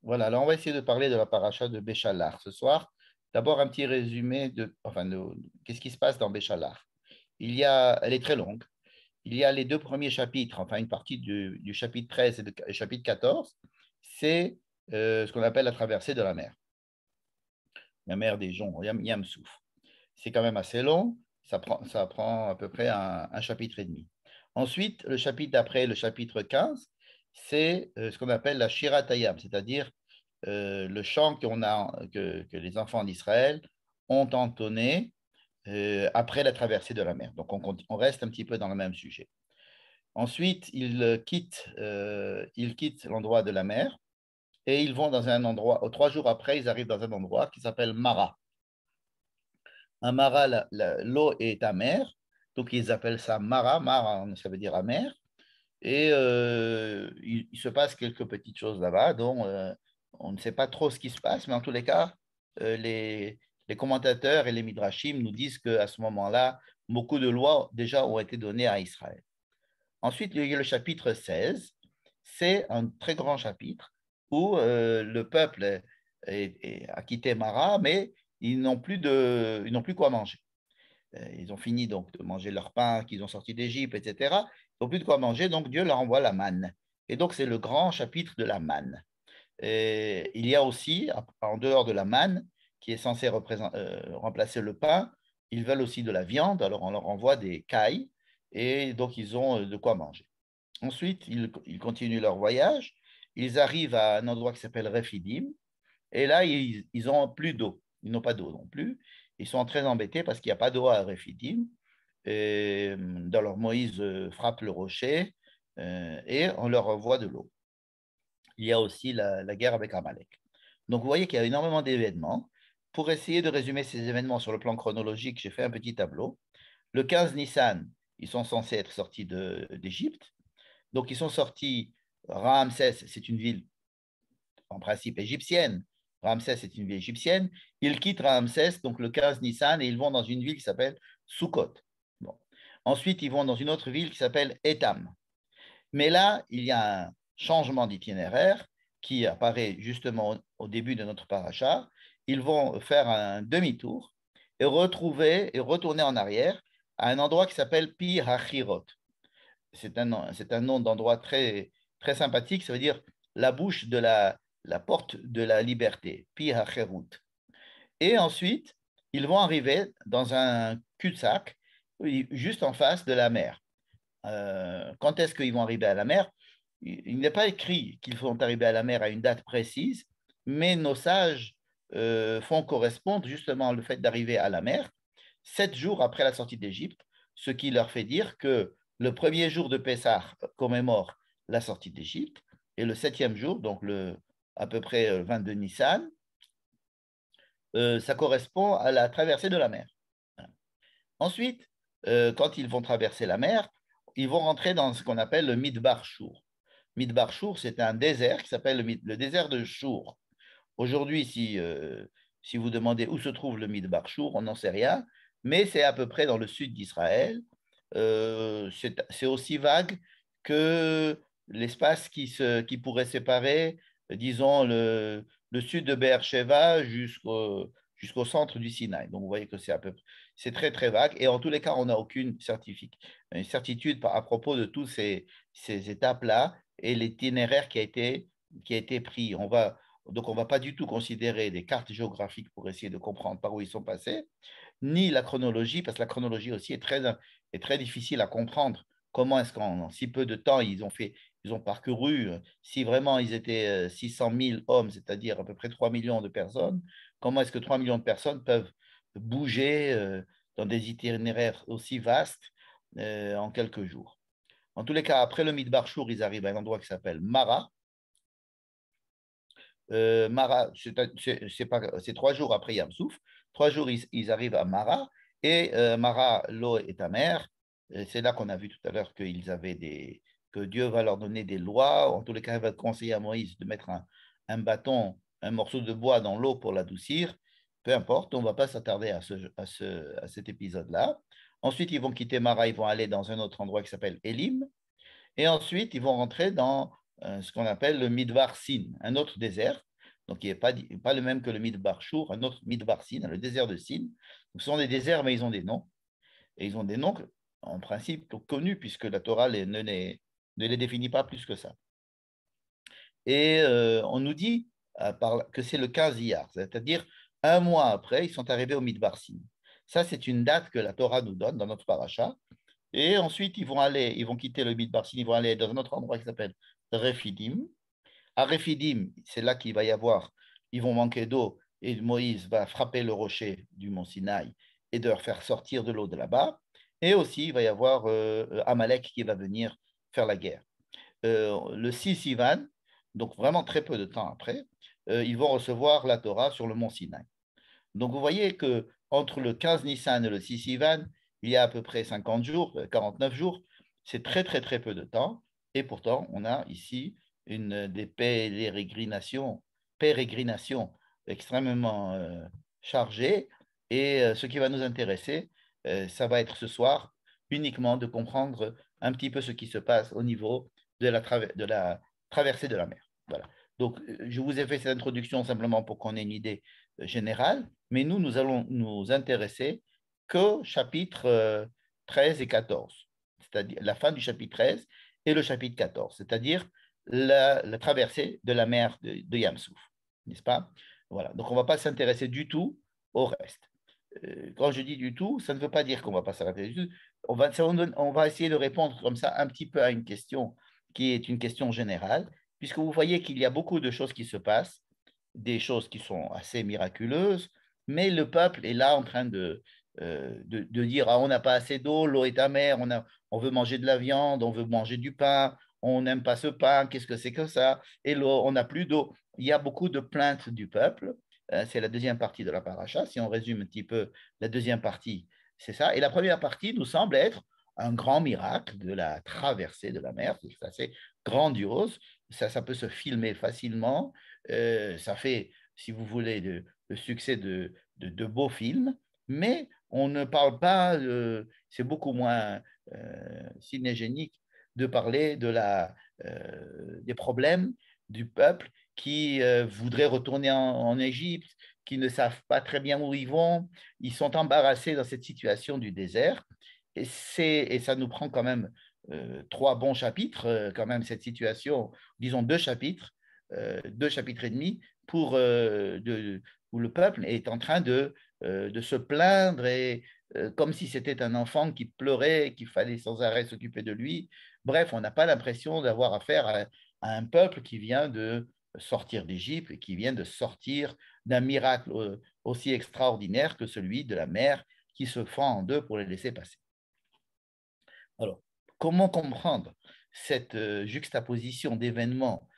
Voilà, alors on va essayer de parler de la paracha de Béchalar ce soir. D'abord, un petit résumé qu'est-ce qui se passe dans Béchalar. Elle est très longue. Il y a les deux premiers chapitres, enfin une partie du chapitre 13 et du chapitre 14, c'est ce qu'on appelle la traversée de la mer des joncs, Yam Souf. C'est quand même assez long, ça prend à peu près un chapitre et demi. Ensuite, le chapitre d'après, le chapitre 15, c'est ce qu'on appelle la Shirat Hayam, c'est-à-dire le chant que les enfants d'Israël ont entonné après la traversée de la mer. Donc, on reste un petit peu dans le même sujet. Ensuite, ils quittent l'endroit de la mer et ils vont dans un endroit, 3 jours après, ils arrivent dans un endroit qui s'appelle Mara. Un Mara, l'eau est amère, donc ils appellent ça Mara. Mara, ça veut dire amère. Et il se passe quelques petites choses là-bas, dont on ne sait pas trop ce qui se passe, mais en tous les cas, les commentateurs et les midrashim nous disent qu'à ce moment-là, beaucoup de lois déjà ont été données à Israël. Ensuite, il y a le chapitre 16. C'est un très grand chapitre où le peuple a quitté Mara, mais ils n'ont plus quoi manger. Ils ont fini donc de manger leur pain qu'ils ont sorti d'Égypte, etc. Ils n'ont plus de quoi manger, donc Dieu leur envoie la manne. Et donc, c'est le grand chapitre de la manne. Et il y a aussi, en dehors de la manne, qui est censée remplacer le pain, ils veulent aussi de la viande, alors on leur envoie des cailles, et donc ils ont de quoi manger. Ensuite, ils continuent leur voyage, ils arrivent à un endroit qui s'appelle Rephidim, et là, ils n'ont plus d'eau, ils n'ont pas d'eau non plus, ils sont très embêtés parce qu'il n'y a pas d'eau à Rephidim, et alors Moïse frappe le rocher, et on leur envoie de l'eau. Il y a aussi la guerre avec Amalek. Donc, vous voyez qu'il y a énormément d'événements. Pour essayer de résumer ces événements sur le plan chronologique, j'ai fait un petit tableau. Le 15 Nissan, ils sont censés être sortis d'Égypte. Donc, ils sont sortis. Ramsès, c'est une ville en principe égyptienne. Ramsès est une ville égyptienne. Ils quittent Ramsès, donc le 15 Nissan, et ils vont dans une ville qui s'appelle Sukkot. Bon. Ensuite, ils vont dans une autre ville qui s'appelle Etam. Mais là, il y a un changement d'itinéraire qui apparaît justement au début de notre paracha. Ils vont faire un demi-tour et retourner en arrière à un endroit qui s'appelle Pi Hachirot. C'est un nom d'endroit très, très sympathique. Ça veut dire la bouche de la porte de la liberté, Pi Hachirut. Et ensuite, ils vont arriver dans un cul-de-sac juste en face de la mer. Quand est-ce qu'ils vont arriver à la mer? Il n'est pas écrit qu'ils vont arriver à la mer à une date précise, mais nos sages font correspondre justement le fait d'arriver à la mer 7 jours après la sortie d'Égypte, ce qui leur fait dire que le premier jour de Pessah commémore la sortie d'Égypte et le septième jour, donc à peu près 22 Nissan, ça correspond à la traversée de la mer. Ensuite, quand ils vont traverser la mer, ils vont rentrer dans ce qu'on appelle le Midbar Shur. Midbar Shur, c'est un désert qui s'appelle le désert de Shur. Aujourd'hui, si vous demandez où se trouve le Midbar Shur, on n'en sait rien, mais c'est à peu près dans le sud d'Israël. C'est aussi vague que l'espace qui pourrait séparer, disons, le sud de Beersheba jusqu'au centre du Sinaï. Donc, vous voyez que c'est très, très vague. Et en tous les cas, on n'a aucune certitude à propos de toutes ces étapes-là et l'itinéraire qui a été pris. Donc, on ne va pas du tout considérer des cartes géographiques pour essayer de comprendre par où ils sont passés, ni la chronologie, parce que la chronologie aussi est très difficile à comprendre. Comment est-ce qu'en si peu de temps, ils ont parcouru, si vraiment ils étaient 600 000 hommes, c'est-à-dire à peu près 3 millions de personnes, comment est-ce que 3 millions de personnes peuvent bouger dans des itinéraires aussi vastes en quelques jours? En tous les cas, après le Midbar Shur, ils arrivent à un endroit qui s'appelle Mara. Mara, c'est 3 jours après Yam Souf. 3 jours, ils arrivent à Mara. Et Mara, l'eau est amère. C'est là qu'on a vu tout à l'heure que Dieu va leur donner des lois. En tous les cas, il va conseiller à Moïse de mettre un bâton, un morceau de bois dans l'eau pour l'adoucir. Peu importe, on ne va pas s'attarder à cet épisode-là. Ensuite, ils vont quitter Mara, ils vont aller dans un autre endroit qui s'appelle Elim. Et ensuite, ils vont rentrer dans ce qu'on appelle le Midvar Sin, un autre désert Donc il n'est pas le même que le Midbar Shur, un autre Midbar Sin, le désert de Sin. Donc, ce sont des déserts, mais ils ont des noms. Et ils ont des noms, en principe, connus, puisque la Torah ne les définit pas plus que ça. Et on nous dit que c'est le 15 Iyar, c'est-à-dire un mois après, ils sont arrivés au Midbar Sin. Ça, c'est une date que la Torah nous donne dans notre paracha. Et ensuite, ils vont quitter le Midbar Sin, ils vont aller dans un autre endroit qui s'appelle Refidim. À Refidim, c'est là qu'il va y avoir, ils vont manquer d'eau et Moïse va frapper le rocher du mont Sinaï et de leur faire sortir de l'eau de là-bas. Et aussi, il va y avoir Amalek qui va venir faire la guerre. Le 6 Sivan, donc vraiment très peu de temps après, ils vont recevoir la Torah sur le mont Sinaï. Donc vous voyez que entre le 15 Nissan et le 6 Sivan, il y a à peu près 50 jours, 49 jours, c'est très très très peu de temps. Et pourtant, on a ici des pérégrinations extrêmement chargées. Et ce qui va nous intéresser, ça va être ce soir uniquement de comprendre un petit peu ce qui se passe au niveau de de la traversée de la mer. Voilà. Donc, je vous ai fait cette introduction simplement pour qu'on ait une idée générale, mais nous allons nous intéresser qu'au chapitre 13 et 14, c'est-à-dire la fin du chapitre 13 et le chapitre 14, c'est-à-dire la traversée de la mer de Yamsouf, n'est-ce pas? Voilà, donc on ne va pas s'intéresser du tout au reste. Quand je dis du tout, ça ne veut pas dire qu'on ne va pas s'arrêter du tout. On va essayer de répondre comme ça un petit peu à une question qui est une question générale, puisque vous voyez qu'il y a beaucoup de choses qui se passent, des choses qui sont assez miraculeuses, mais le peuple est là en train de dire ah, on n'a pas assez d'eau, l'eau est amère, on veut manger de la viande, on veut manger du pain, on n'aime pas ce pain, qu'est-ce que c'est que ça? Et l'eau, on n'a plus d'eau. Il y a beaucoup de plaintes du peuple. C'est la deuxième partie de la paracha. Si on résume un petit peu la deuxième partie, c'est ça. Et la première partie nous semble être un grand miracle de la traversée de la mer. C'est assez grandiose. Ça peut se filmer facilement. Ça fait, si vous voulez, le succès de beaux films, mais on ne parle pas, c'est beaucoup moins cinégénique de parler des problèmes du peuple qui voudraient retourner en Égypte, qui ne savent pas très bien où ils vont, ils sont embarrassés dans cette situation du désert, et ça nous prend quand même trois bons chapitres, quand même cette situation, disons deux chapitres et demi, où le peuple est en train de se plaindre et comme si c'était un enfant qui pleurait, qu'il fallait sans arrêt s'occuper de lui. Bref, on n'a pas l'impression d'avoir affaire à un peuple qui vient de sortir d'Égypte et qui vient de sortir d'un miracle aussi extraordinaire que celui de la mer qui se fend en deux pour les laisser passer. Alors, comment comprendre cette juxtaposition d'événements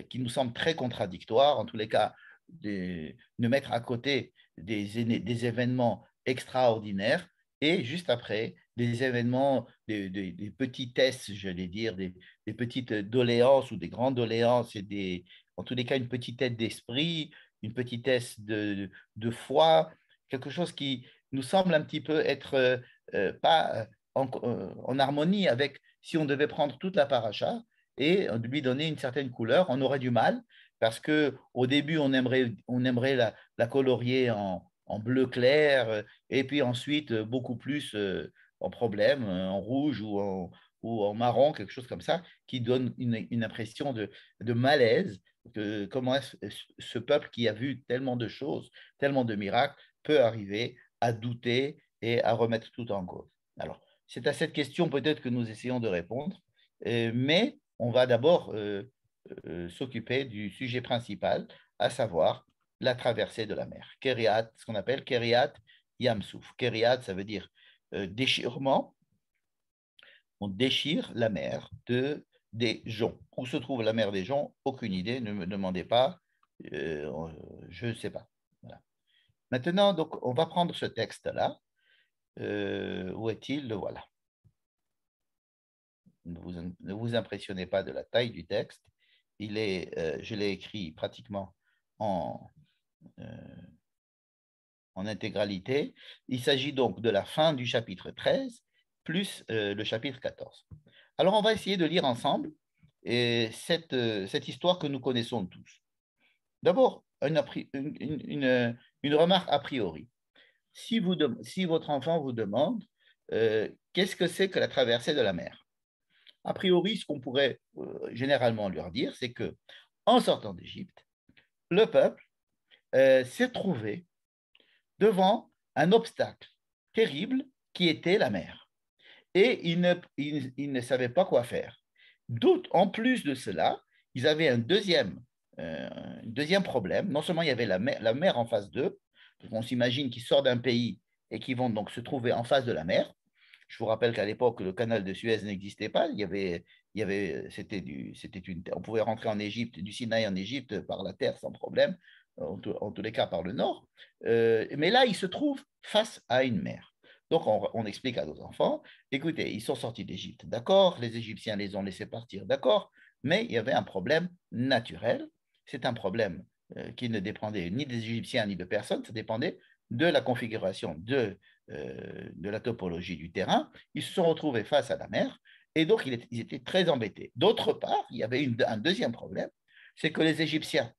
qui nous semblent très contradictoires, en tous les cas, de mettre à côté des événements extraordinaires et juste après des événements, des petits tests, j'allais dire, des petites doléances ou des grandes doléances et en tous les cas, une petite aide d'esprit, une petite aide de foi, quelque chose qui nous semble un petit peu être pas en harmonie avec si on devait prendre toute la paracha et lui donner une certaine couleur, on aurait du mal parce que au début on aimerait la colorier en bleu clair et puis ensuite beaucoup plus en problème, en rouge ou en marron, quelque chose comme ça, qui donne une impression de malaise. Comment ce peuple qui a vu tellement de choses, tellement de miracles, peut arriver à douter et à remettre tout en cause. Alors, c'est à cette question peut-être que nous essayons de répondre, mais on va d'abord s'occuper du sujet principal, à savoir la traversée de la mer. Keriat, ce qu'on appelle Keriat Yamsouf. Keriat, ça veut dire déchirement. On déchire la mer des joncs. Où se trouve la mer des joncs? Aucune idée, ne me demandez pas, je ne sais pas. Voilà. Maintenant, donc, on va prendre ce texte-là. Où est-il? Le voilà. Ne vous impressionnez pas de la taille du texte. Je l'ai écrit pratiquement en, euh, en intégralité. Il s'agit donc de la fin du chapitre 13 plus le chapitre 14. Alors, on va essayer de lire ensemble cette histoire que nous connaissons tous. D'abord, une remarque a priori. Si votre enfant vous demande qu'est-ce que c'est que la traversée de la mer, a priori, ce qu'on pourrait généralement leur dire, c'est que en sortant d'Égypte, le peuple s'est trouvé devant un obstacle terrible qui était la mer. Et ils ne savaient pas quoi faire. En plus de cela, ils avaient un deuxième problème. Non seulement il y avait la mer en face d'eux, on s'imagine qu'ils sortent d'un pays et qu'ils vont donc se trouver en face de la mer. Je vous rappelle qu'à l'époque, le canal de Suez n'existait pas. On pouvait rentrer en Égypte, du Sinaï en Égypte par la terre sans problème, en tous les cas par le nord. Mais là, ils se trouvent face à une mer. Donc, on explique à nos enfants, écoutez, ils sont sortis d'Égypte, d'accord, les Égyptiens les ont laissés partir, d'accord, mais il y avait un problème naturel. C'est un problème qui ne dépendait ni des Égyptiens ni de personne, ça dépendait de la configuration de la topologie du terrain. Ils se sont retrouvés face à la mer et donc ils étaient très embêtés. D'autre part, il y avait un deuxième problème, c'est que les Égyptiens,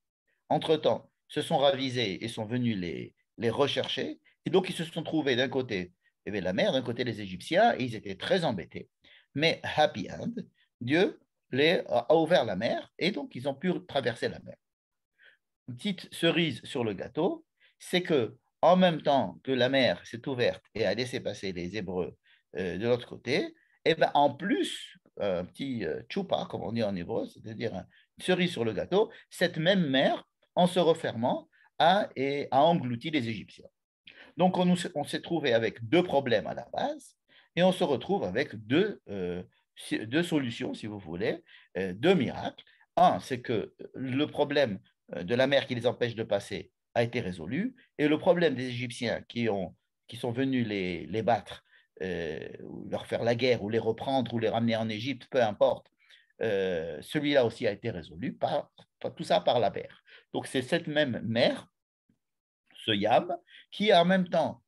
entre-temps, se sont ravisés et sont venus les rechercher. Et donc, ils se sont trouvés d'un côté, il y avait la mer, d'un côté les Égyptiens, et ils étaient très embêtés. Mais happy end, Dieu a ouvert la mer, et donc ils ont pu traverser la mer. Une petite cerise sur le gâteau, c'est que en même temps que la mer s'est ouverte et a laissé passer les Hébreux de l'autre côté, et ben en plus, un petit tchoupa, comme on dit en hébreu, c'est-à-dire une cerise sur le gâteau, cette même mer, en se refermant, a englouti les Égyptiens. Donc, on s'est trouvé avec deux problèmes à la base et on se retrouve avec deux solutions, si vous voulez, deux miracles. Un, c'est que le problème de la mer qui les empêche de passer a été résolu et le problème des Égyptiens qui sont venus les battre, leur faire la guerre ou les reprendre ou les ramener en Égypte, peu importe, celui-là aussi a été résolu tout ça par la mer. Donc, c'est cette même mer, ce Yam, qui a en même temps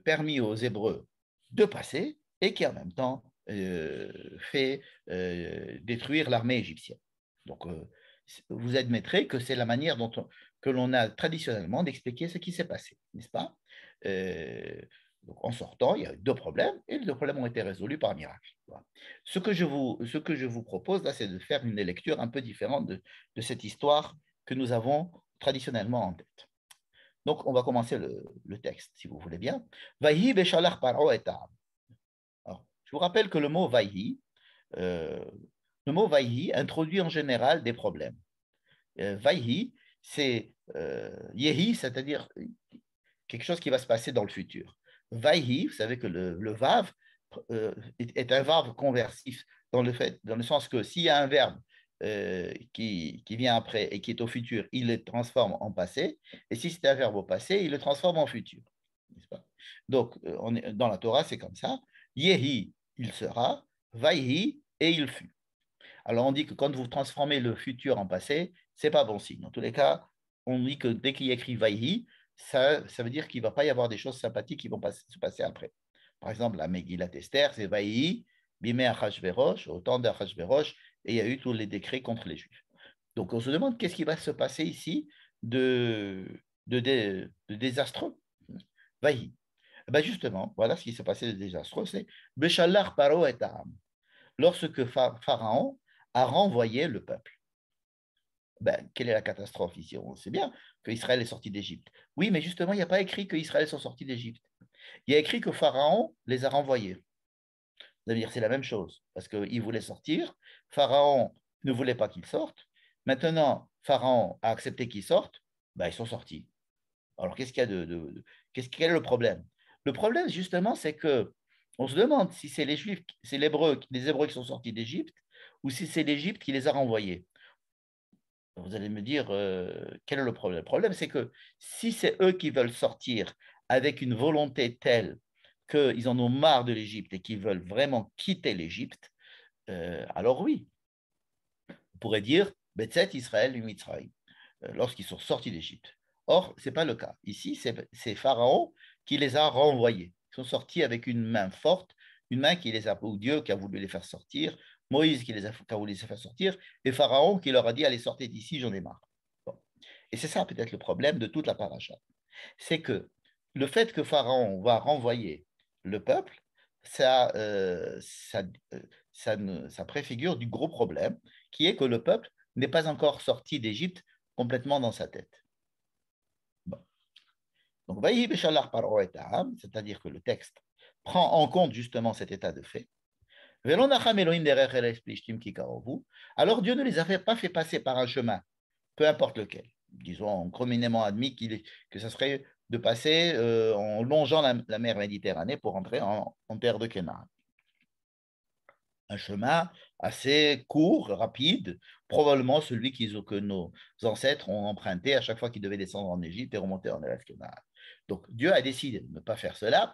permis aux Hébreux de passer et qui en même temps fait détruire l'armée égyptienne. Donc, vous admettrez que c'est la manière que l'on a traditionnellement d'expliquer ce qui s'est passé, n'est-ce pas? Donc, en sortant, il y a eu deux problèmes et les deux problèmes ont été résolus par miracle. Voilà. Ce que je vous propose là, c'est de faire une lecture un peu différente de cette histoire que nous avons traditionnellement en tête. Donc, on va commencer le texte, si vous voulez bien. Vaïhi beshalach paro et ta'am. Alors, je vous rappelle que euh, le mot vaïhi introduit en général des problèmes. Vaïhi, c'est yehi, c'est-à-dire quelque chose qui va se passer dans le futur. Vaïhi, vous savez que le vav est un verbe conversif dans le sens que s'il y a un verbe qui vient après et qui est au futur, il le transforme en passé. Et si c'est un verbe au passé, il le transforme en futur. N'est-ce pas? Donc, dans la Torah, c'est comme ça. Yehi, il sera. Vaïhi, et il fut. Alors, on dit que quand vous transformez le futur en passé, c'est pas bon signe. En tous les cas, on dit que dès qu'il y a écrit Vaïhi, ça veut dire qu'il ne va pas y avoir des choses sympathiques qui vont se passer après. Par exemple, la Megillat Esther, c'est Vaïhi, Bimé Achashverosh, au temps d'Achashverosh, et il y a eu tous les décrets contre les Juifs. Donc, on se demande qu'est-ce qui va se passer ici de désastreux. Vaïhi. Ben justement, voilà ce qui s'est passé de désastreux, c'est Béchalar Paro et Aram. Lorsque Pharaon a renvoyé le peuple. Ben, quelle est la catastrophe ici? On sait bien qu'Israël est sorti d'Égypte. Oui, mais justement, il n'y a pas écrit qu'Israël sont sortis d'Égypte. Il y a écrit que Pharaon les a renvoyés. Vous allez dire, c'est la même chose, parce qu'il voulait sortir. Pharaon ne voulait pas qu'ils sortent. Maintenant, Pharaon a accepté qu'ils sortent. Ben, ils sont sortis. Alors, qu'est-ce qu'il y a quel est le problème? Le problème, justement, c'est que on se demande si c'est les Juifs, c'est les Hébreux qui sont sortis d'Égypte, ou si c'est l'Égypte qui les a renvoyés. Vous allez me dire, quel est le problème? Le problème, c'est que si c'est eux qui veulent sortir avec une volonté telle qu'ils en ont marre de l'Égypte et qu'ils veulent vraiment quitter l'Égypte, alors oui, on pourrait dire, Betzet Israël et Mitzrayim, lorsqu'ils sont sortis d'Égypte. Or, ce n'est pas le cas. Ici, c'est Pharaon qui les a renvoyés. Ils sont sortis avec une main forte, une main qui les a, ou Dieu qui a voulu les faire sortir, Moïse qui a voulu les faire sortir, et Pharaon qui leur a dit, allez, sortez d'ici, j'en ai marre. Bon. Et c'est ça peut-être le problème de toute la paracha. C'est que le fait que Pharaon va renvoyer le peuple, ça, ça préfigure du gros problème, qui est que le peuple n'est pas encore sorti d'Égypte complètement dans sa tête. Bon. Donc, c'est-à-dire que le texte prend en compte justement cet état de fait. Alors Dieu ne les a pas fait passer par un chemin, peu importe lequel. Disons communément admis que ce serait de passer en longeant la mer Méditerranée pour entrer en terre de Canaan. Un chemin assez court, rapide, probablement celui que nos ancêtres ont emprunté à chaque fois qu'ils devaient descendre en Égypte et remonter en Canaan. Donc Dieu a décidé de ne pas faire cela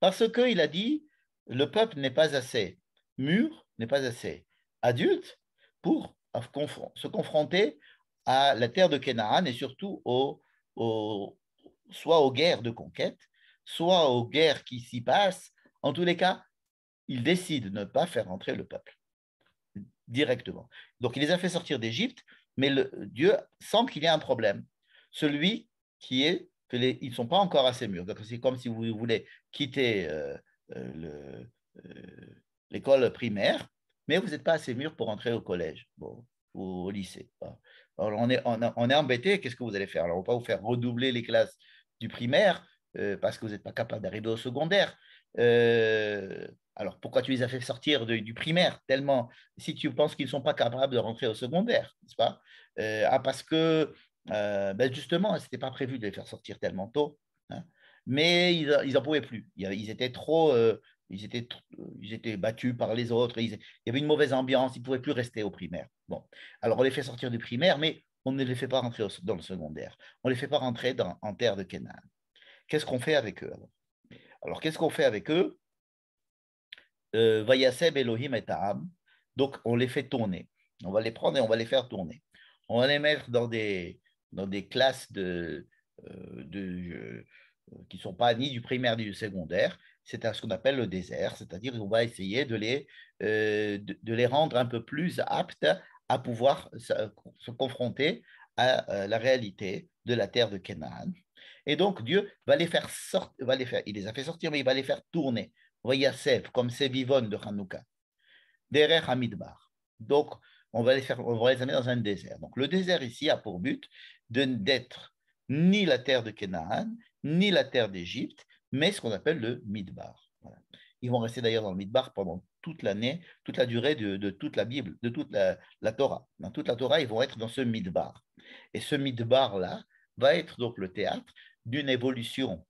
parce qu'il a dit le peuple n'est pas assez mûr, n'est pas assez adulte pour se confronter à la terre de Canaan et surtout soit aux guerres de conquête, soit aux guerres qui s'y passent. En tous les cas, il décide de ne pas faire entrer le peuple directement. Donc, il les a fait sortir d'Égypte, mais Dieu sent qu'il y a un problème. Celui qui est qu'ils ne sont pas encore assez mûrs. C'est comme si vous voulez quitter l'école primaire, mais vous n'êtes pas assez mûr pour entrer au collège ou au lycée. Alors, on est embêté, qu'est-ce que vous allez faire? Alors, on ne va pas vous faire redoubler les classes du primaire parce que vous n'êtes pas capable d'arriver au secondaire. Alors, pourquoi tu les as fait sortir du primaire tellement si tu penses qu'ils ne sont pas capables de rentrer au secondaire, n'est-ce pas? Parce que, justement, ce n'était pas prévu de les faire sortir tellement tôt, hein, mais ils n'en pouvaient plus. Ils étaient trop, ils étaient battus par les autres, il y avait une mauvaise ambiance, ils ne pouvaient plus rester au primaire. Bon, alors on les fait sortir du primaire, mais on ne les fait pas rentrer dans le secondaire. On ne les fait pas rentrer en terre de Canaan. Qu'est-ce qu'on fait avec eux alors, qu'est-ce qu'on fait avec eux? Vayaseb Elohim et Ta'am. Donc, on les fait tourner. On va les prendre et on va les faire tourner. On va les mettre dans des classes qui ne sont pas ni du primaire ni du secondaire. C'est ce qu'on appelle le désert, c'est-à-dire qu'on va essayer de les rendre un peu plus aptes à pouvoir se confronter à la réalité de la terre de Canaan. Et donc, Dieu va les faire sortir, il les a fait sortir, mais il va les faire tourner. Vayasef, comme ces vivonnes de Hanouka. Derech Hamidbar. Donc, on va les amener dans un désert. Donc, le désert ici a pour but d'être ni la terre de Canaan, ni la terre d'Égypte, mais ce qu'on appelle le Midbar. Voilà. Ils vont rester d'ailleurs dans le Midbar pendant toute l'année, toute la durée de toute la Bible, de toute la Torah. Dans toute la Torah, ils vont être dans ce Midbar. Et ce Midbar-là va être donc le théâtre d'une évolution,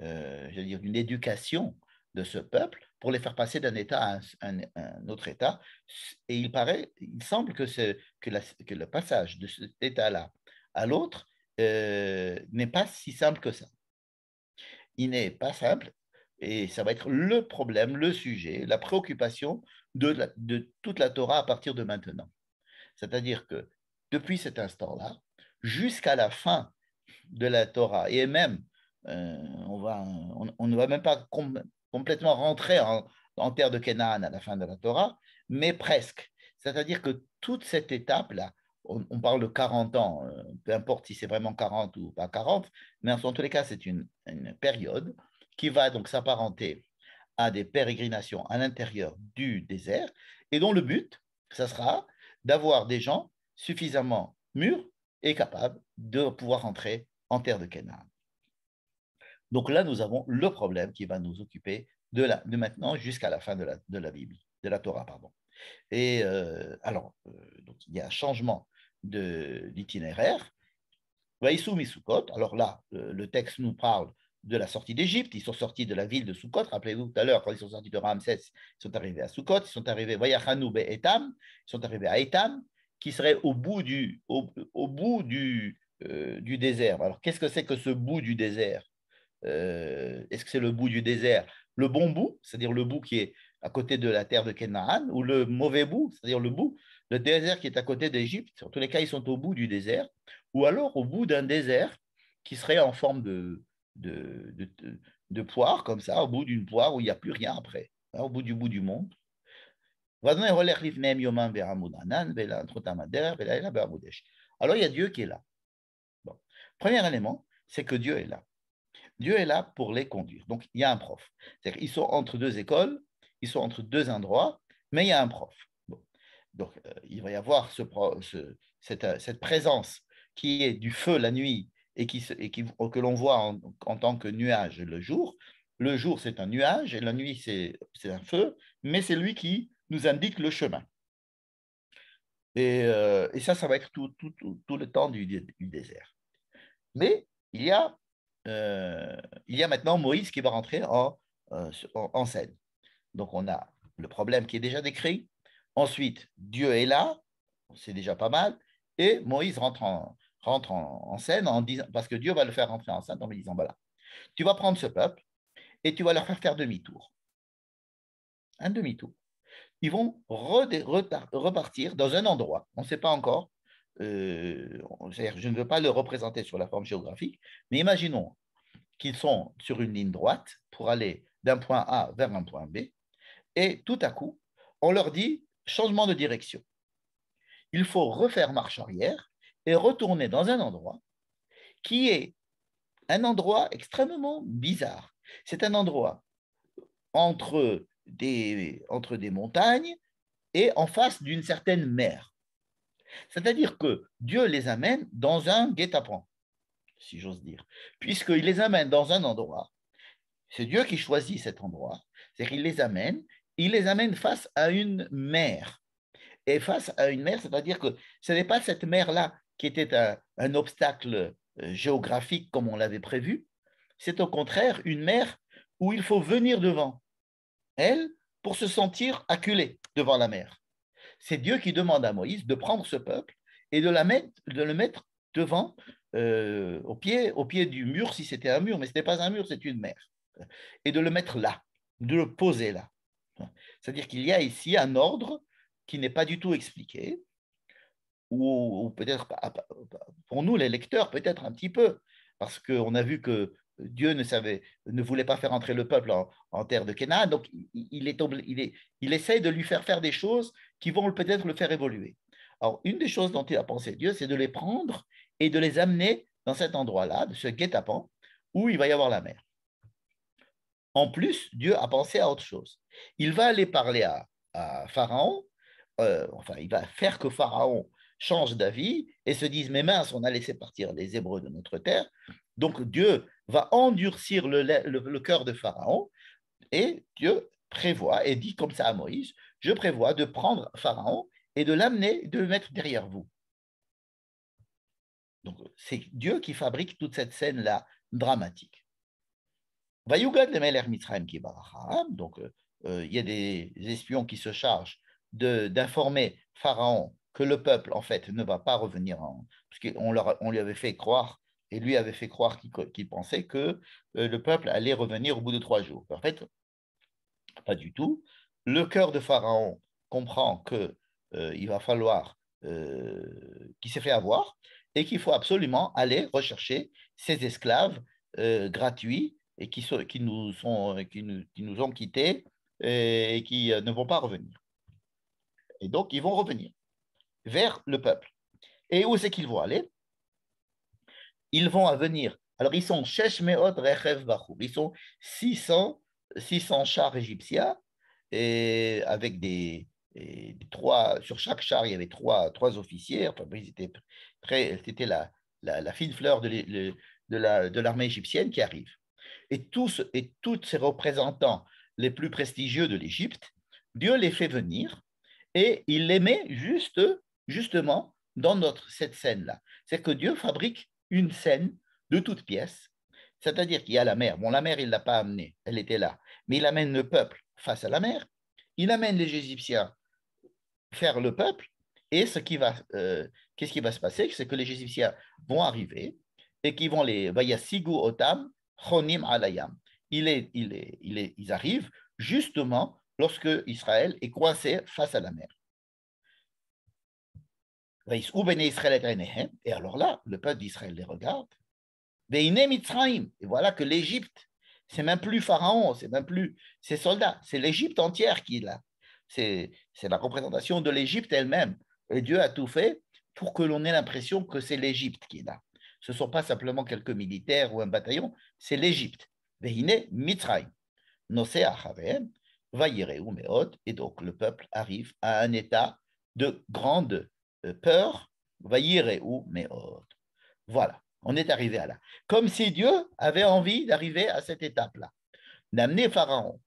je veux dire, d'une éducation de ce peuple pour les faire passer d'un état à un autre état. Et il semble que le passage de cet état-là à l'autre n'est pas si simple que ça. Il n'est pas simple et ça va être le problème, le sujet, la préoccupation de toute la Torah à partir de maintenant. C'est-à-dire que depuis cet instant-là, jusqu'à la fin de la Torah, et même on ne va même pas complètement rentrer en terre de Canaan à la fin de la Torah, mais presque. C'est-à-dire que toute cette étape-là, on parle de 40 ans, peu importe si c'est vraiment 40 ou pas 40, mais en tous les cas, c'est une période qui va donc s'apparenter à des pérégrinations à l'intérieur du désert et dont le but, ça sera d'avoir des gens suffisamment mûrs et capables de pouvoir entrer en terre de Canaan. Donc là, nous avons le problème qui va nous occuper de maintenant jusqu'à la fin de la Bible, de la Torah, pardon. Et donc, il y a un changement d'itinéraire. Vaïsou Misukot, alors là, le texte nous parle de la sortie d'Égypte. Ils sont sortis de la ville de Sukkot. Rappelez-vous tout à l'heure, quand ils sont sortis de Ramsès, ils sont arrivés à Sukkot. Ils sont arrivés, Vayachanou Etam, ils sont arrivés à Etam, qui serait au bout du désert. Alors, qu'est-ce que c'est que ce bout du désert? Est-ce que c'est le bout du désert, le bon bout, c'est-à-dire le bout qui est à côté de la terre de Canaan, ou le mauvais bout, c'est-à-dire le désert qui est à côté d'Égypte? En tous les cas, ils sont au bout du désert, ou alors au bout d'un désert qui serait en forme de poire, comme ça, au bout d'une poire où il n'y a plus rien après, hein, au bout du monde. Alors, il y a Dieu qui est là. Bon. Premier élément, c'est que Dieu est là. Dieu est là pour les conduire. Donc, il y a un prof. C'est-à-dire qu'ils sont entre deux écoles, ils sont entre deux endroits, mais il y a un prof. Bon. Donc, il va y avoir cette présence qui est du feu la nuit et que l'on voit en tant que nuage le jour. Le jour, c'est un nuage et la nuit, c'est un feu, mais c'est lui qui nous indique le chemin. Et ça va être tout le temps du désert. Mais il y a, il y a maintenant Moïse qui va rentrer en scène. Donc, on a le problème qui est déjà décrit. Ensuite, Dieu est là, c'est déjà pas mal. Et Moïse rentre en scène en disant, parce que Dieu va le faire rentrer en scène en lui disant, voilà, tu vas prendre ce peuple et tu vas leur faire demi-tour. Un demi-tour. Ils vont repartir dans un endroit, on ne sait pas encore, je ne veux pas le représenter sur la forme géographique, mais imaginons qu'ils sont sur une ligne droite pour aller d'un point A vers un point B, et tout à coup, on leur dit changement de direction. Il faut refaire marche arrière et retourner dans un endroit qui est un endroit extrêmement bizarre. C'est un endroit entre des montagnes et en face d'une certaine mer. C'est-à-dire que Dieu les amène dans un guet-apens, si j'ose dire, puisqu'il les amène dans un endroit, c'est Dieu qui choisit cet endroit, c'est-à-dire il les amène face à une mer. Et face à une mer, c'est-à-dire que ce n'est pas cette mer-là qui était un obstacle géographique comme on l'avait prévu, c'est au contraire une mer où il faut venir devant elle pour se sentir acculé devant la mer. C'est Dieu qui demande à Moïse de prendre ce peuple et de le mettre devant, au pied du mur, si c'était un mur, mais ce n'est pas un mur, c'est une mer, et de le mettre là, de le poser là. C'est-à-dire qu'il y a ici un ordre qui n'est pas du tout expliqué, ou peut-être pour nous les lecteurs, peut-être un petit peu, parce qu'on a vu que Dieu ne voulait pas faire entrer le peuple en terre de Canaan, donc il essaye de lui faire des choses qui vont peut-être le faire évoluer. Alors, une des choses dont il a pensé Dieu, c'est de les prendre et de les amener dans cet endroit-là, de ce guet-apens, où il va y avoir la mer. En plus, Dieu a pensé à autre chose. Il va aller parler à Pharaon, enfin, il va faire que Pharaon change d'avis et se dise, mais mince, on a laissé partir les Hébreux de notre terre. Donc Dieu va endurcir le cœur de Pharaon et Dieu prévoit et dit comme ça à Moïse, je prévois de prendre Pharaon et de l'amener, de le mettre derrière vous. Donc c'est Dieu qui fabrique toute cette scène-là dramatique. Vayugad le Meler Mitzrayim ki baracham, donc il y a des espions qui se chargent d'informer Pharaon que le peuple, en fait, ne va pas revenir, parce qu'on lui avait fait croire, et lui avait fait croire qu'il pensait que le peuple allait revenir au bout de 3 jours. En fait, pas du tout. Le cœur de Pharaon comprend qu'il va falloir, qu'il s'est fait avoir, et qu'il faut absolument aller rechercher ces esclaves gratuits et qui nous ont quittés et qui ne vont pas revenir. Et donc, ils vont revenir vers le peuple. Et où c'est qu'ils vont aller? Ils vont venir. Alors, ils sont Sheshmeot Rechev Bachour. Ils sont 600 chars égyptiens et avec sur chaque char, il y avait trois officiers. Enfin, c'était la fine fleur de l'armée égyptienne qui arrive. Et tous ces représentants les plus prestigieux de l'Égypte, Dieu les fait venir et il les met justement dans cette scène-là. C'est que Dieu fabrique une scène de toutes pièces, c'est-à-dire qu'il y a la mer. Bon, la mer, il ne l'a pas amenée, elle était là. Mais il amène le peuple face à la mer, il amène les Égyptiens faire le peuple, et qu'est-ce qui va se passer? C'est que les Égyptiens vont arriver et qu'ils vont Vayasigu Otam, Chonim Alayam. Ils arrivent justement lorsque Israël est coincé face à la mer. Et alors là, le peuple d'Israël les regarde. Et voilà que l'Égypte, c'est même plus Pharaon, c'est même plus ses soldats, c'est l'Égypte entière qui est là. c'est la représentation de l'Égypte elle-même. Et Dieu a tout fait pour que l'on ait l'impression que c'est l'Égypte qui est là. Ce ne sont pas simplement quelques militaires ou un bataillon, c'est l'Égypte. Vehine Mitzrayim, Nosé Acharem, Vayireu Meod, et donc le peuple arrive à un état de grande peur, Vayireu Meod. Voilà, on est arrivé à là. Comme si Dieu avait envie d'arriver à cette étape-là, d'amener Pharaon,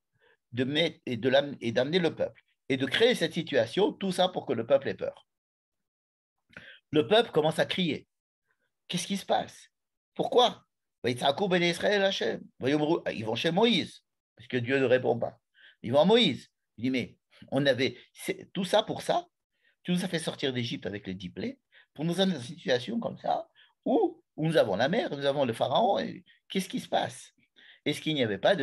et d'amener le peuple, et de créer cette situation, tout ça pour que le peuple ait peur. Le peuple commence à crier. Qu'est-ce qui se passe? Pourquoi? Ils vont chez Moïse, parce que Dieu ne répond pas. Ils vont à Moïse. Il dit, mais on avait tout ça pour ça. Tu nous as fait sortir d'Égypte avec les 10 plaies pour nous amener dans une situation comme ça où nous avons la mer, nous avons le pharaon. Qu'est-ce qui se passe? Est-ce qu'il n'y avait pas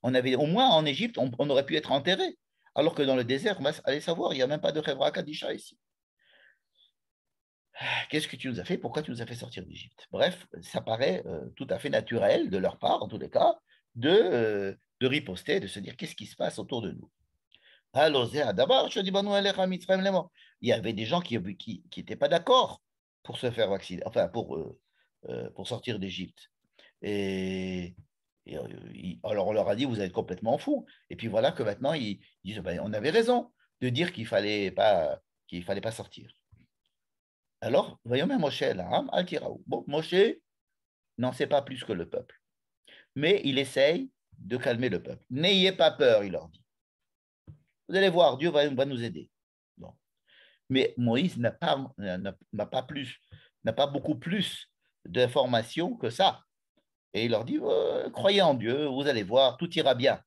on avait au moins en Égypte, on aurait pu être enterré, alors que dans le désert, on va aller savoir, il n'y a même pas de Hebra Kadisha ici. Qu'est-ce que tu nous as fait? Pourquoi tu nous as fait sortir d'Égypte? Bref, ça paraît tout à fait naturel de leur part, en tous les cas, de riposter, de se dire qu'est-ce qui se passe autour de nous. Il y avait des gens qui n'étaient pas d'accord pour se faire vacciner, enfin pour sortir d'Égypte. Et alors on leur a dit, vous êtes complètement fous. Et puis voilà que maintenant, ils disent, ben, on avait raison de dire qu'il fallait pas sortir. Alors, voyons bien Moshe l'âme, Al-Tiraou. Bon, Moshe n'en sait pas plus que le peuple. Mais il essaye de calmer le peuple. N'ayez pas peur, il leur dit. Vous allez voir, Dieu va nous aider. Bon. Mais Moïse n'a pas beaucoup plus d'informations que ça. Et il leur dit, croyez en Dieu, vous allez voir, tout ira bien.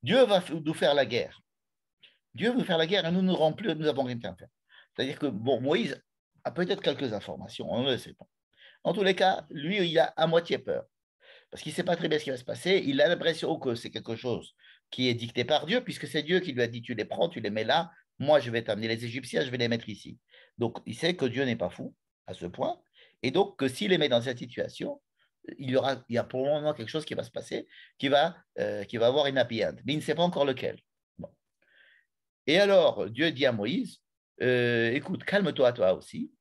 Dieu va nous faire la guerre. Dieu veut faire la guerre et nous n'avons rien à faire. C'est-à-dire que, bon, Moïse a peut-être quelques informations, on ne le sait pas. En tous les cas, lui, il a à moitié peur. Parce qu'il ne sait pas très bien ce qui va se passer. Il a l'impression que c'est quelque chose qui est dicté par Dieu, puisque c'est Dieu qui lui a dit, tu les prends, tu les mets là, moi je vais t'amener les Égyptiens, je vais les mettre ici. Donc, il sait que Dieu n'est pas fou à ce point, et donc que s'il les met dans cette situation, il y a pour le moment quelque chose qui va se passer, qui va avoir une happy end, mais il ne sait pas encore lequel. Bon. Et alors, Dieu dit à Moïse, écoute, calme-toi toi aussi,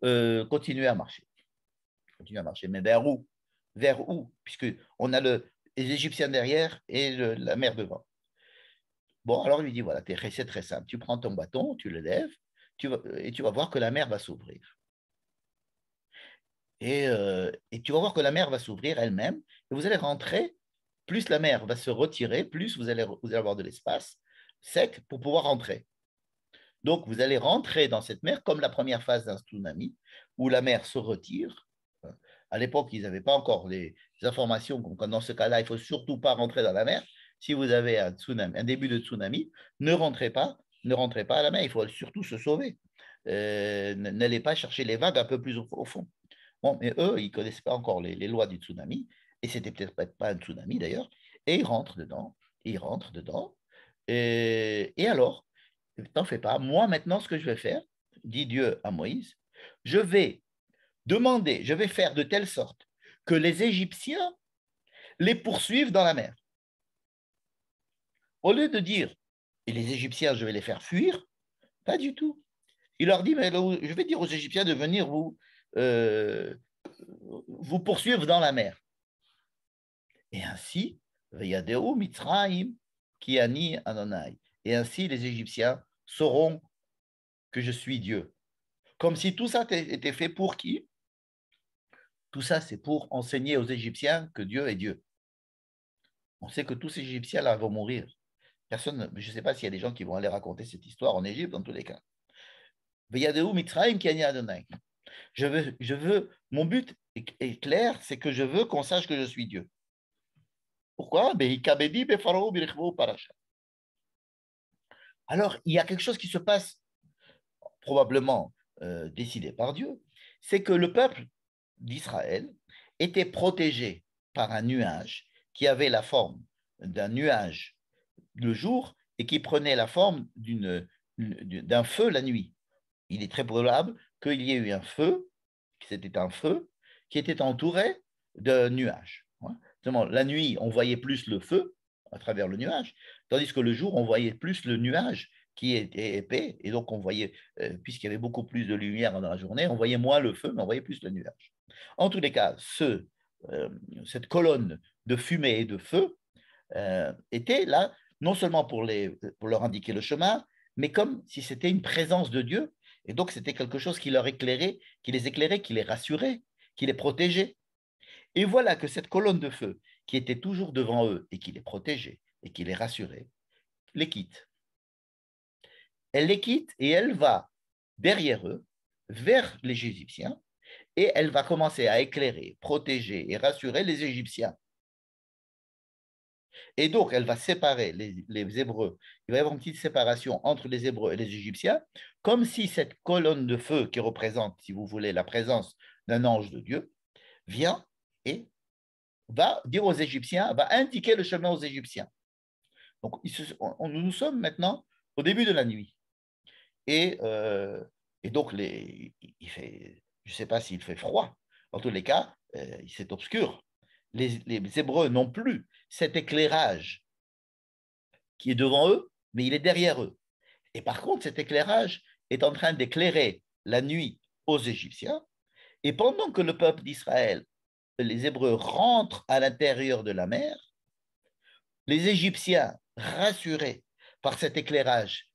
continue à marcher. Continue à marcher, mais vers où? Vers où? Puisqu'on a les Égyptiens derrière et la mer devant. Bon, alors il lui dit, voilà, c'est très simple. Tu prends ton bâton, tu le lèves, et tu vas voir que la mer va s'ouvrir. Et tu vas voir que la mer va s'ouvrir elle-même, et vous allez rentrer, plus la mer va se retirer, plus vous allez avoir de l'espace sec pour pouvoir rentrer. Donc, vous allez rentrer dans cette mer comme la première phase d'un tsunami, où la mer se retire. À l'époque, ils n'avaient pas encore les informations, comme dans ce cas-là, il ne faut surtout pas rentrer dans la mer. Si vous avez un début de tsunami, ne rentrez pas à la mer, il faut surtout se sauver. N'allez pas chercher les vagues un peu plus au fond. Bon, mais eux, ils ne connaissaient pas encore les lois du tsunami, et c'était peut-être pas un tsunami d'ailleurs, et ils rentrent dedans, et alors, t'en fais pas, moi maintenant, ce que je vais faire, dit Dieu à Moïse, je vais faire de telle sorte que les Égyptiens les poursuivent dans la mer. Au lieu de dire, et les Égyptiens, je vais les faire fuir, pas du tout. Il leur dit, mais je vais dire aux Égyptiens de venir vous poursuivre dans la mer. Et ainsi, Veyadeu Mitzraim Kiani Adonai. Et ainsi, les Égyptiens sauront que je suis Dieu. Comme si tout ça était fait pour qui? Tout ça, c'est pour enseigner aux Égyptiens que Dieu est Dieu. On sait que tous ces Égyptiens là vont mourir. Personne, je ne sais pas s'il y a des gens qui vont aller raconter cette histoire en Égypte, dans tous les cas. Veyadeu Mitzraim Kiani Adonai. Mon but est clair, c'est que je veux qu'on sache que je suis Dieu. Pourquoi? Alors, il y a quelque chose qui se passe, probablement décidé par Dieu, c'est que le peuple d'Israël était protégé par un nuage qui avait la forme d'un nuage le jour et qui prenait la forme d'un feu la nuit. Il est très probable qu'il y ait eu un feu, c'était un feu, qui était entouré de nuages. La nuit, on voyait plus le feu, à travers le nuage, tandis que le jour, on voyait plus le nuage qui était épais, et donc on voyait, puisqu'il y avait beaucoup plus de lumière dans la journée, on voyait moins le feu, mais on voyait plus le nuage. En tous les cas, cette colonne de fumée et de feu était là, non seulement pour leur indiquer le chemin, mais comme si c'était une présence de Dieu, et donc c'était quelque chose qui leur éclairait, qui les rassurait, qui les protégeait. Et voilà que cette colonne de feu, qui était toujours devant eux et qui les protégeait et qui les rassurait, les quitte. Elle les quitte et elle va derrière eux, vers les Égyptiens, et elle va commencer à éclairer, protéger et rassurer les Égyptiens. Et donc, elle va séparer les Hébreux. Il va y avoir une petite séparation entre les Hébreux et les Égyptiens, comme si cette colonne de feu qui représente, si vous voulez, la présence d'un ange de Dieu, vient et va dire aux Égyptiens, va indiquer le chemin aux Égyptiens. Donc, nous sommes maintenant au début de la nuit. Et donc, je ne sais pas s'il fait froid. En tous les cas, c'est obscur. Les Hébreux n'ont plus cet éclairage qui est devant eux, mais il est derrière eux. Et par contre, cet éclairage est en train d'éclairer la nuit aux Égyptiens. Et pendant que le peuple d'Israël, les Hébreux, rentrent à l'intérieur de la mer, les Égyptiens, rassurés par cet éclairage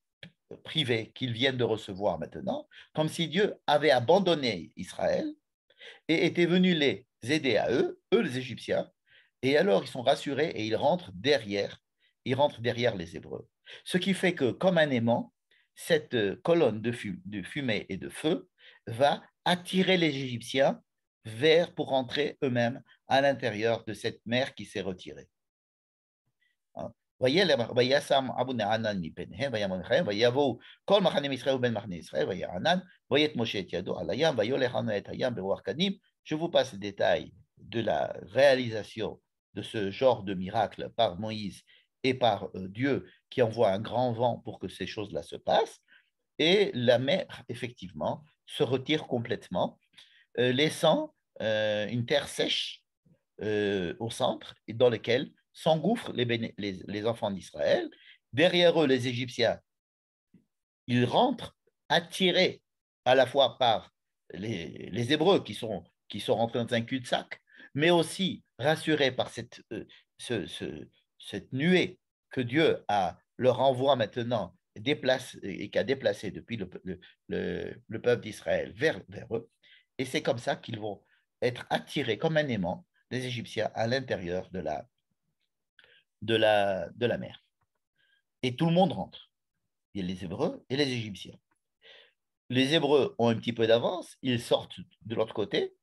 privé qu'ils viennent de recevoir maintenant, comme si Dieu avait abandonné Israël et était venu les aider à eux, les Égyptiens, et alors ils sont rassurés et ils rentrent derrière les Hébreux. Ce qui fait que, comme un aimant, cette colonne de fumée et de feu va attirer les Égyptiens pour rentrer eux-mêmes à l'intérieur de cette mer qui s'est retirée. וישם אבו נענן מפניהם, וימונכם, ויבואו כל מחנה מישראל ובין מחנה ישראל, ויענן, ויית משה את ידו על הים, ויולך לנו את הים ברוח קדים. Je vous passe les détails de la réalisation de ce genre de miracle par Moïse et par Dieu qui envoie un grand vent pour que ces choses-là se passent. Et la mer, effectivement, se retire complètement, laissant une terre sèche au centre et dans lequel s'engouffrent les enfants d'Israël. Derrière eux, les Égyptiens, ils rentrent attirés à la fois par les Hébreux qui sont rentrés dans un cul-de-sac, mais aussi rassurés par cette nuée que Dieu leur envoie maintenant et qu'a déplacé depuis le peuple d'Israël vers eux. Et c'est comme ça qu'ils vont être attirés comme un aimant des Égyptiens à l'intérieur de la mer. Et tout le monde rentre. Il y a les Hébreux et les Égyptiens. Les Hébreux ont un petit peu d'avance, ils sortent de l'autre côté,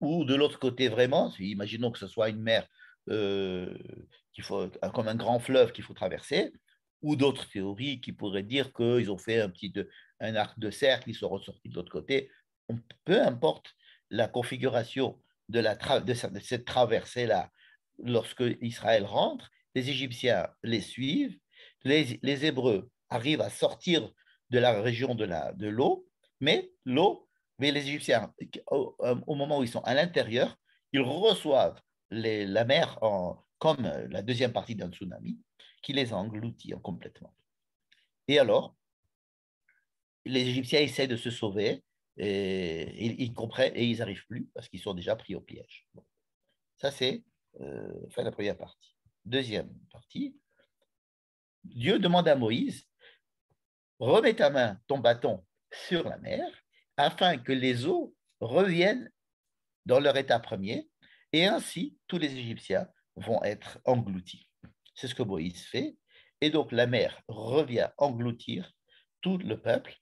ou de l'autre côté vraiment, imaginons que ce soit une mer comme un grand fleuve qu'il faut traverser, ou d'autres théories qui pourraient dire qu'ils ont fait un arc de cercle, ils sont ressortis de l'autre côté. Peu importe la configuration de cette traversée-là, lorsque Israël rentre, les Égyptiens les suivent, les Hébreux arrivent à sortir de la région de l'eau, mais les Égyptiens, au moment où ils sont à l'intérieur, ils reçoivent la mer comme la deuxième partie d'un tsunami qui les engloutit complètement. Et alors, les Égyptiens essaient de se sauver et ils comprennent et ils n'arrivent plus parce qu'ils sont déjà pris au piège. Bon. Ça, c'est la première partie. Deuxième partie, Dieu demande à Moïse, remets ta main, ton bâton sur la mer afin que les eaux reviennent dans leur état premier et ainsi tous les Égyptiens vont être engloutis. C'est ce que Moïse fait et donc la mer revient engloutir tout le peuple,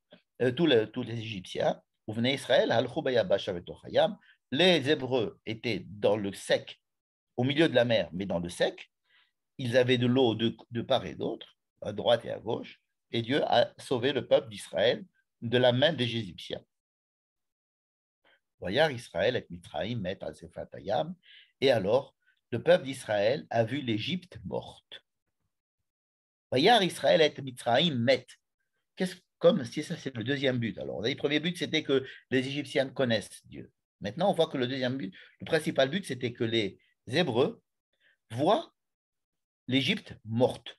tous les Égyptiens. Vous venez Israël, les Hébreux étaient dans le sec, au milieu de la mer, mais dans le sec. Ils avaient de l'eau de part et d'autre, à droite et à gauche, et Dieu a sauvé le peuple d'Israël de la main des Égyptiens. Voyard Israël et Mitraïm met à Zephatayam, et alors le peuple d'Israël a vu l'Égypte morte. Voyard Israël et Mitraïm met. Comme si ça c'est le deuxième but. Alors, le premier but c'était que les Égyptiens connaissent Dieu. Maintenant, on voit que le principal but c'était que les Hébreux voient l'Égypte morte.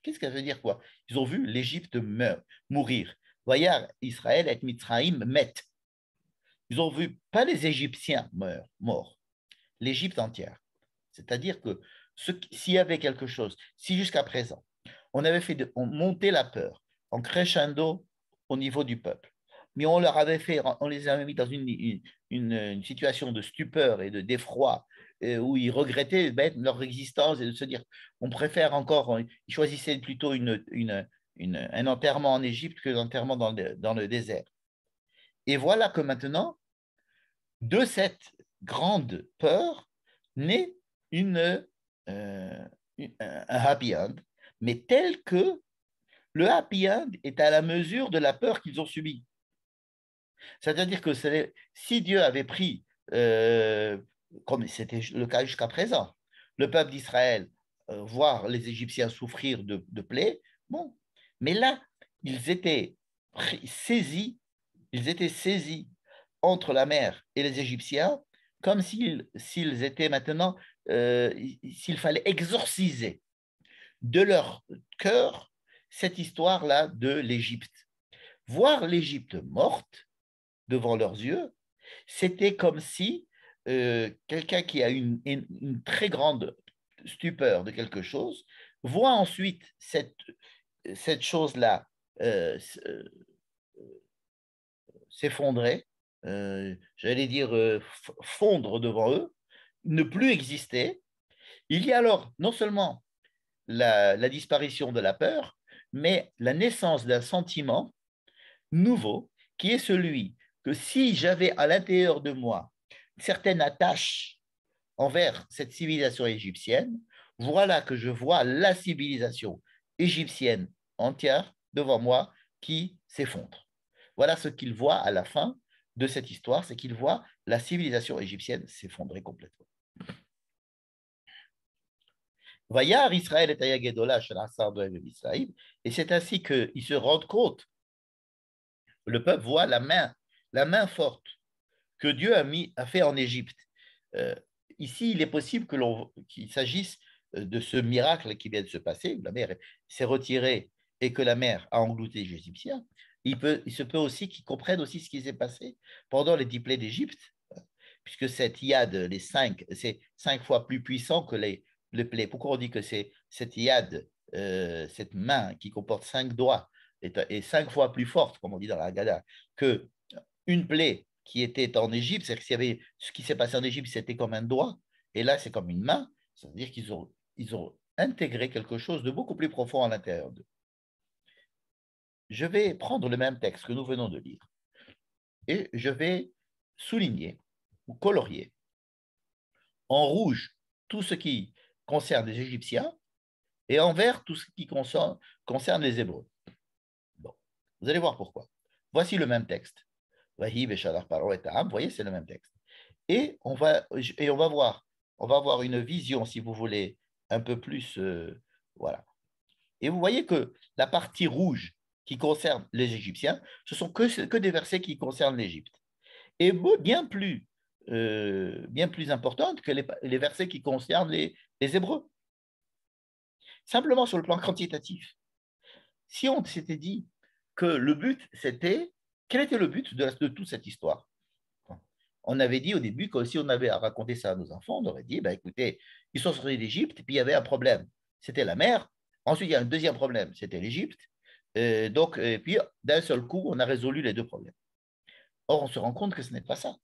Qu'est-ce que ça veut dire quoi? Ils ont vu l'Égypte mourir. Voyez, Israël et Mitzraïm mettent. Ils ont vu pas les Égyptiens morts, l'Égypte entière. C'est-à-dire que s'il y avait quelque chose, si jusqu'à présent, on montait la peur en crescendo au niveau du peuple, mais on les avait mis dans une situation de stupeur et de d'effroi où ils regrettaient leur existence et de se dire, on préfère encore, ils choisissaient plutôt un enterrement en Égypte que l'enterrement dans le désert. Et voilà que maintenant, de cette grande peur naît un happy end, mais tel que le happy end est à la mesure de la peur qu'ils ont subie. C'est-à-dire que si Dieu avait pris, comme c'était le cas jusqu'à présent, le peuple d'Israël voir les Égyptiens souffrir de plaies, bon, mais là, ils étaient saisis entre la mer et les Égyptiens, comme s'ils étaient maintenant, s'il fallait exorciser de leur cœur cette histoire-là de l'Égypte. Voir l'Égypte morte devant leurs yeux, c'était comme si quelqu'un qui a une très grande stupeur de quelque chose voit ensuite cette chose-là s'effondrer, j'allais dire fondre devant eux, ne plus exister. Il y a alors non seulement la disparition de la peur, mais la naissance d'un sentiment nouveau qui est celui que si j'avais à l'intérieur de moi une certaine attache envers cette civilisation égyptienne, voilà que je vois la civilisation égyptienne entière devant moi qui s'effondre. Voilà ce qu'il voit à la fin de cette histoire, c'est qu'il voit la civilisation égyptienne s'effondrer complètement. Vayar Israël et Ayagedola et c'est ainsi qu'ils se rendent compte, le peuple voit la main forte que Dieu a fait en Égypte. Ici, il est possible qu'il s'agisse de ce miracle qui vient de se passer, où la mer s'est retirée et que la mer a englouti les Égyptiens. Il se peut aussi qu'ils comprennent aussi ce qui s'est passé pendant les 10 plaies d'Égypte, puisque cette yad, c'est 5 fois plus puissant que les plaies. Pourquoi on dit que c'est cette yad, cette main qui comporte 5 doigts, est 5 fois plus forte, comme on dit dans la Haggadah, que une plaie qui était en Égypte, c'est que s'il y avait ce qui s'est passé en Égypte, c'était comme un doigt, et là, c'est comme une main, c'est-à-dire ils ont intégré quelque chose de beaucoup plus profond à l'intérieur d'eux. Je vais prendre le même texte que nous venons de lire et je vais souligner ou colorier en rouge tout ce qui concerne les Égyptiens et en vert tout ce qui concerne les Hébreux. Bon, vous allez voir pourquoi. Voici le même texte. Vous voyez, c'est le même texte. Et on va voir une vision, si vous voulez, un peu plus, voilà. Et vous voyez que la partie rouge qui concerne les Égyptiens, ce sont que des versets qui concernent l'Égypte. Et bien plus importante que les versets qui concernent les Hébreux. Simplement sur le plan quantitatif. Si on s'était dit que le but, quel était le but de toute cette histoire? On avait dit au début que si on avait à raconter ça à nos enfants, on aurait dit, ben, écoutez, ils sont sortis d'Égypte, et puis il y avait un problème, c'était la mer. Ensuite, il y a un deuxième problème, c'était l'Égypte. Et puis, d'un seul coup, on a résolu les deux problèmes. Or, on se rend compte que ce n'est pas ça.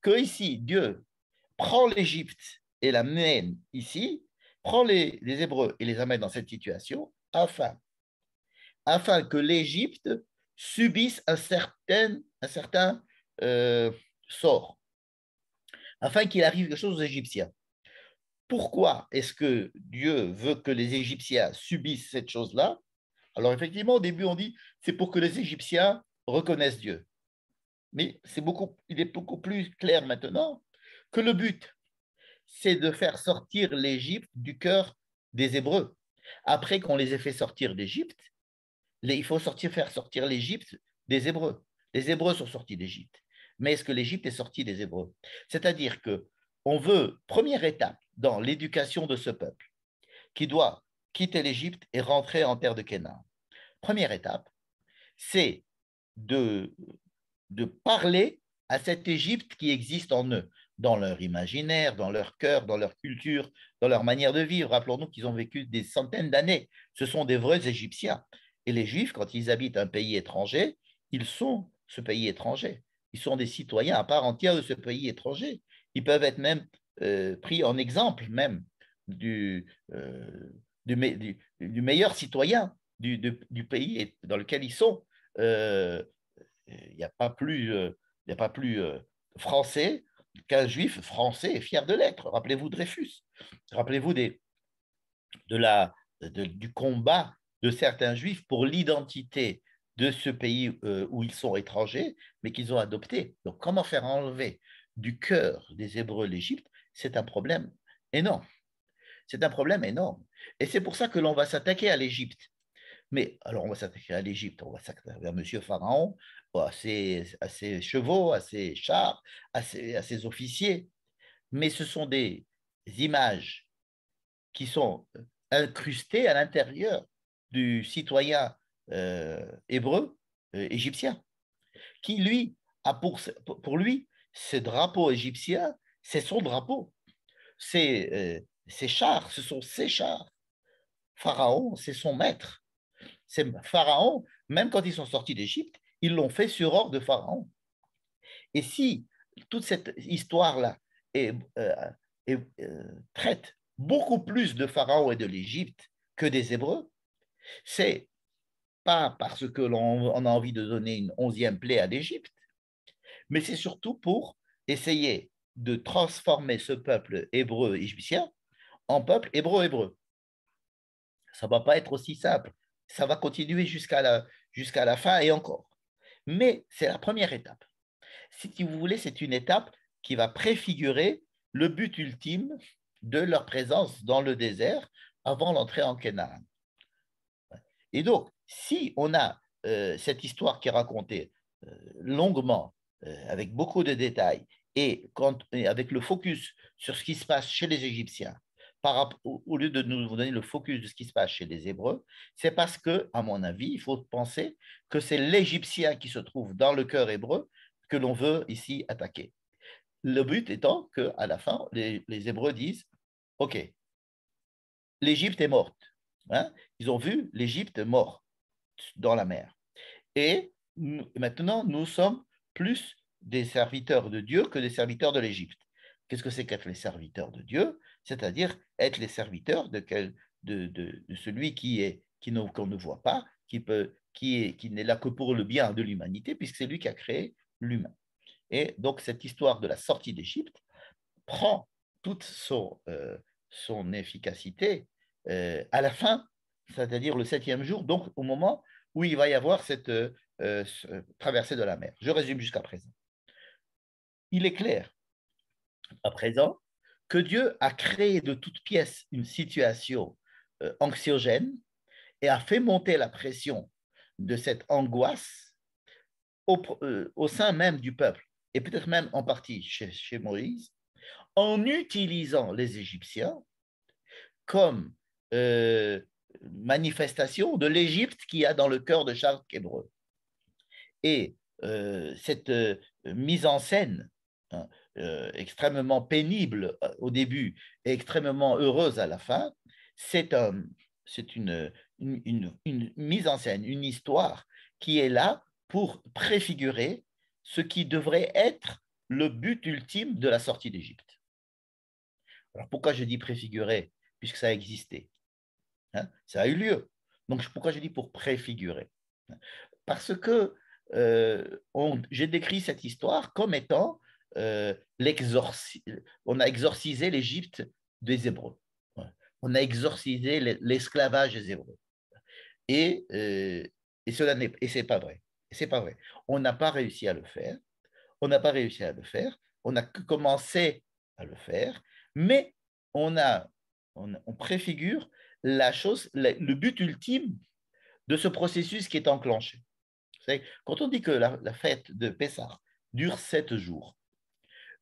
Que ici, Dieu prend l'Égypte et la mène ici, prend les Hébreux et les amène dans cette situation afin que l'Égypte subisse un certain sort, afin qu'il arrive quelque chose aux Égyptiens. Pourquoi est-ce que Dieu veut que les Égyptiens subissent cette chose-là? Alors effectivement, au début, on dit c'est pour que les Égyptiens reconnaissent Dieu. Mais il est beaucoup plus clair maintenant que le but, c'est de faire sortir l'Égypte du cœur des Hébreux. Après qu'on les ait fait sortir d'Égypte, il faut faire sortir l'Égypte des Hébreux. Les Hébreux sont sortis d'Égypte. Mais est-ce que l'Égypte est sortie des Hébreux? C'est-à-dire que on veut, première étape dans l'éducation de ce peuple, qui doit quitter l'Égypte et rentrer en terre de Canaan. Première étape, c'est de, de parler à cette Égypte qui existe en eux, dans leur imaginaire, dans leur cœur, dans leur culture, dans leur manière de vivre. Rappelons-nous qu'ils ont vécu des centaines d'années. Ce sont des vrais Égyptiens. Et les Juifs, quand ils habitent un pays étranger, ils sont ce pays étranger. Ils sont des citoyens à part entière de ce pays étranger. Ils peuvent être même pris en exemple même du, du meilleur citoyen du pays dans lequel ils sont. Il n'y a pas plus, il y a pas plus français qu'un juif français est fier de l'être. Rappelez-vous Dreyfus. Rappelez-vous du combat de certains juifs pour l'identité de ce pays où ils sont étrangers, mais qu'ils ont adopté. Donc, comment faire enlever du cœur des Hébreux l'Égypte, c'est un problème énorme. C'est un problème énorme. Et c'est pour ça que l'on va s'attaquer à l'Égypte. Mais alors, on va s'attaquer à l'Égypte, on va s'attaquer à Monsieur Pharaon, à ses chevaux, à ses chars, à ses officiers. Mais ce sont des images qui sont incrustées à l'intérieur du citoyen hébreu, égyptien, qui, lui, a pour lui, ce drapeau égyptien, c'est son drapeau. Ses chars, ce sont ses chars. Pharaon, c'est son maître. C'est Pharaon, même quand ils sont sortis d'Égypte, ils l'ont fait sur ordre de Pharaon. Et si toute cette histoire-là traite beaucoup plus de Pharaon et de l'Égypte que des Hébreux, c'est pas parce que l'on a envie de donner une 11e plaie à l'Égypte, mais c'est surtout pour essayer de transformer ce peuple hébreu égyptien en peuple hébreu-hébreu. Ça ne va pas être aussi simple. Ça va continuer jusqu'à la fin et encore. Mais c'est la première étape. Si vous voulez, c'est une étape qui va préfigurer le but ultime de leur présence dans le désert avant l'entrée en Canaan. Et donc, si on a cette histoire qui est racontée longuement, avec beaucoup de détails, et avec le focus sur ce qui se passe chez les Égyptiens, au lieu de nous donner le focus de ce qui se passe chez les Hébreux, c'est parce que, à mon avis, il faut penser que c'est l'Égyptien qui se trouve dans le cœur hébreu que l'on veut ici attaquer. Le but étant qu'à la fin, les Hébreux disent, OK, l'Égypte est morte. Hein? Ils ont vu l'Égypte morte dans la mer. Et maintenant, nous sommes plus des serviteurs de Dieu que des serviteurs de l'Égypte. Qu'est-ce que c'est qu'être les serviteurs de Dieu? C'est-à-dire être les serviteurs de celui qu'on ne voit pas, qui n'est là que pour le bien de l'humanité, puisque c'est lui qui a créé l'humain. Et donc, cette histoire de la sortie d'Égypte prend toute son efficacité à la fin, c'est-à-dire le 7e jour, donc au moment où il va y avoir cette traversée de la mer. Je résume jusqu'à présent. Il est clair à présent que Dieu a créé de toutes pièces une situation anxiogène et a fait monter la pression de cette angoisse au sein même du peuple, et peut-être même en partie chez Moïse, en utilisant les Égyptiens comme manifestation de l'Égypte qu'il y a dans le cœur de chaque Hébreu. Et cette mise en scène hein, extrêmement pénible au début et extrêmement heureuse à la fin, c'est une mise en scène, une histoire qui est là pour préfigurer ce qui devrait être le but ultime de la sortie d'Égypte. Alors pourquoi je dis préfigurer? Puisque ça a existé. Hein? Ça a eu lieu. Donc pourquoi je dis pour préfigurer? Parce que j'ai décrit cette histoire comme étant on a exorcisé l'Égypte des Hébreux. On a exorcisé l'esclavage des Hébreux. Et c'est pas vrai. C'est pas vrai. On n'a pas réussi à le faire. On n'a pas réussi à le faire. On a commencé à le faire, mais on préfigure la chose, le but ultime de ce processus qui est enclenché. Quand on dit que la fête de Pessah dure 7 jours,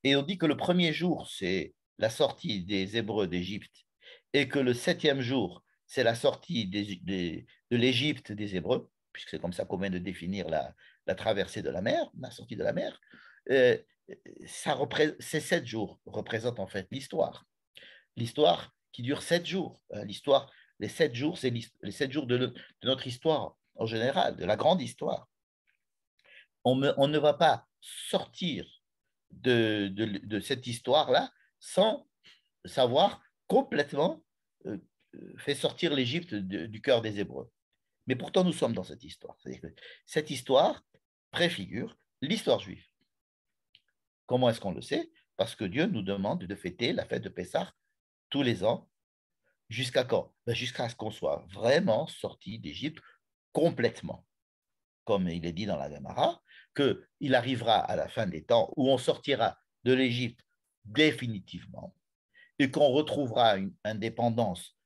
et on dit que le premier jour, c'est la sortie des Hébreux d'Égypte, et que le septième jour, c'est la sortie de l'Égypte des Hébreux, puisque c'est comme ça qu'on vient de définir la traversée de la mer, la sortie de la mer, euh, ces 7 jours représentent en fait l'histoire. L'histoire qui dure 7 jours. L'histoire, les 7 jours, c'est les 7 jours de notre histoire en général, de la grande histoire. On ne va pas sortir de cette histoire-là sans savoir complètement euh, fait sortir l'Égypte du cœur des Hébreux. Mais pourtant, nous sommes dans cette histoire. C'est-à-dire que cette histoire préfigure l'histoire juive. Comment est-ce qu'on le sait? Parce que Dieu nous demande de fêter la fête de Pessah tous les ans. Jusqu'à quand? Jusqu'à ce qu'on soit vraiment sorti d'Égypte complètement. Comme il est dit dans la Gemara, qu'il arrivera à la fin des temps où on sortira de l'Égypte définitivement et qu'on retrouvera une indépendance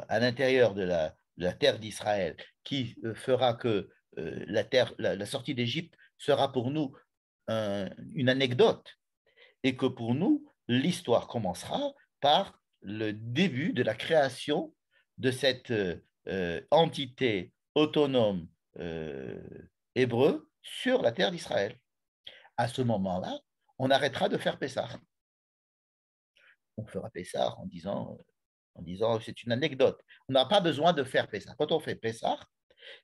à l'intérieur de la terre d'Israël qui fera que la sortie d'Égypte sera pour nous une anecdote et que pour nous, l'histoire commencera par le début de la création de cette entité autonome hébreu sur la terre d'Israël. À ce moment-là, on arrêtera de faire Pessah. On fera Pessah en disant c'est une anecdote. On n'a pas besoin de faire Pessah. Quand on fait Pessah,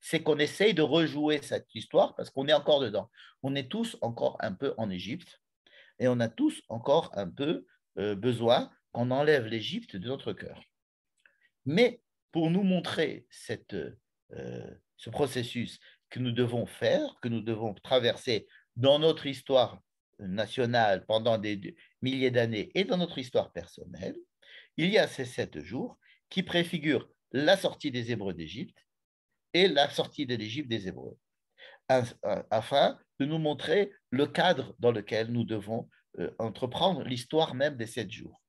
c'est qu'on essaye de rejouer cette histoire parce qu'on est encore dedans. On est tous encore un peu en Égypte et on a tous encore un peu besoin qu'on enlève l'Égypte de notre cœur. Mais pour nous montrer ce processus que nous devons faire, que nous devons traverser dans notre histoire nationale pendant des milliers d'années et dans notre histoire personnelle, il y a ces 7 jours qui préfigurent la sortie des Hébreux d'Égypte et la sortie de l'Égypte des Hébreux, afin de nous montrer le cadre dans lequel nous devons entreprendre l'histoire même des 7 jours.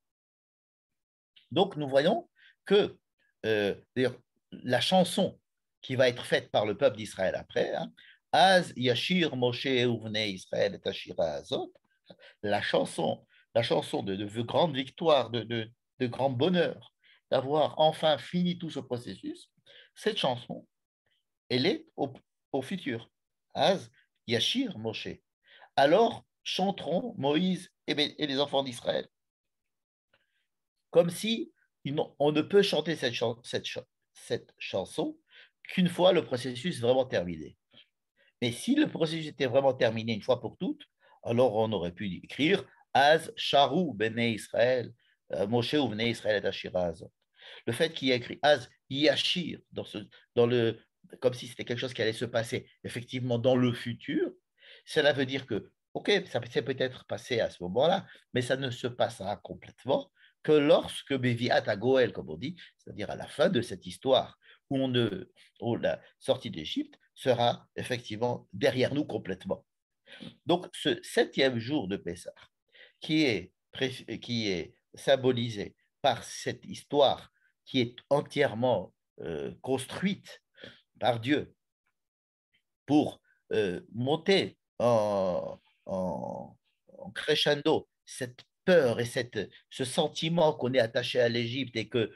Donc, nous voyons que la chanson qui va être faite par le peuple d'Israël après, hein, Az Yashir Moshe Uvne Israël et Ashira Azot, la chanson de grande victoire, de grand bonheur, d'avoir enfin fini tout ce processus, cette chanson, elle est au futur. Az Yashir Moshe. Alors chanteront Moïse et les enfants d'Israël. Comme si on ne peut chanter cette chanson qu'une fois le processus vraiment terminé. Mais si le processus était vraiment terminé une fois pour toutes, alors on aurait pu écrire Az Sharu Bene Israël, Moshe ou Bene Israël et Ashira Azot. Le fait qu'il y ait écrit Az Yashir comme si c'était quelque chose qui allait se passer effectivement dans le futur, cela veut dire que, ok, ça s'est peut-être passé à ce moment-là, mais ça ne se passera complètement que lorsque Beviat à Goël, comme on dit, c'est-à-dire à la fin de cette histoire, où la sortie d'Égypte sera effectivement derrière nous complètement. Donc, ce septième jour de Pessah, qui est symbolisé par cette histoire qui est entièrement construite par Dieu pour monter en crescendo cette peur et ce sentiment qu'on est attaché à l'Égypte et qu'on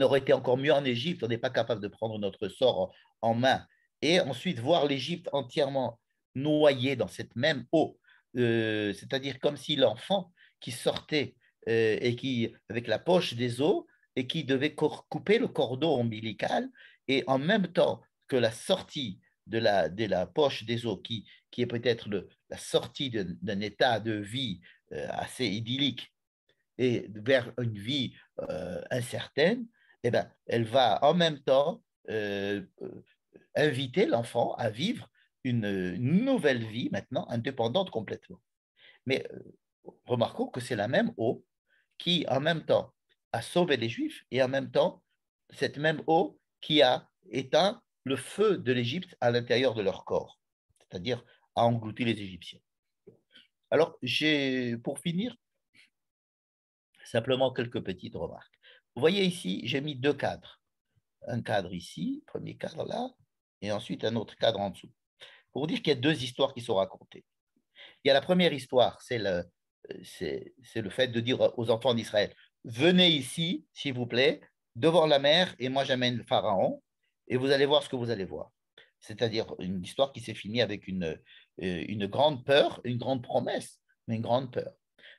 aurait été encore mieux en Égypte, on n'est pas capable de prendre notre sort en main. Et ensuite, voir l'Égypte entièrement noyée dans cette même eau, c'est-à-dire comme si l'enfant qui sortait et qui, avec la poche des eaux, et qui devait couper le cordon ombilical, et en même temps que la sortie de la poche des eaux, qui est peut-être la sortie d'un état de vie assez idyllique et vers une vie incertaine, eh ben, elle va en même temps inviter l'enfant à vivre une nouvelle vie maintenant indépendante complètement. Mais remarquons que c'est la même eau qui, en même temps, a sauvé les Juifs et en même temps, cette même eau qui a éteint le feu de l'Égypte à l'intérieur de leur corps, c'est-à-dire a englouti les Égyptiens. Alors, j'ai, pour finir, simplement quelques petites remarques. Vous voyez ici, j'ai mis 2 cadres. Un cadre ici, premier cadre là, et ensuite un autre cadre en dessous. Pour vous dire qu'il y a 2 histoires qui sont racontées. Il y a la première histoire, c'est le fait de dire aux enfants d'Israël, venez ici, s'il vous plaît, devant la mer, et moi j'amène le Pharaon, et vous allez voir ce que vous allez voir. C'est-à-dire une histoire qui s'est finie avec une grande peur, une grande promesse, mais une grande peur.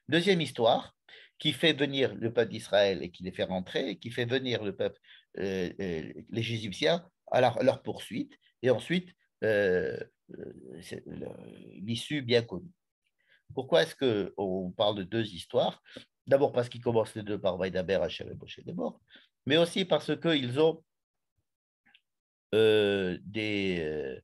Deuxième histoire, qui fait venir le peuple d'Israël et qui les fait rentrer, qui fait venir le peuple, les Égyptiens à leur poursuite, et ensuite l'issue bien connue. Pourquoi est-ce qu'on parle de deux histoires? D'abord parce qu'ils commencent les deux par Vaïdaber, Hachem et Moshe Debor, mais aussi parce qu'ils ont des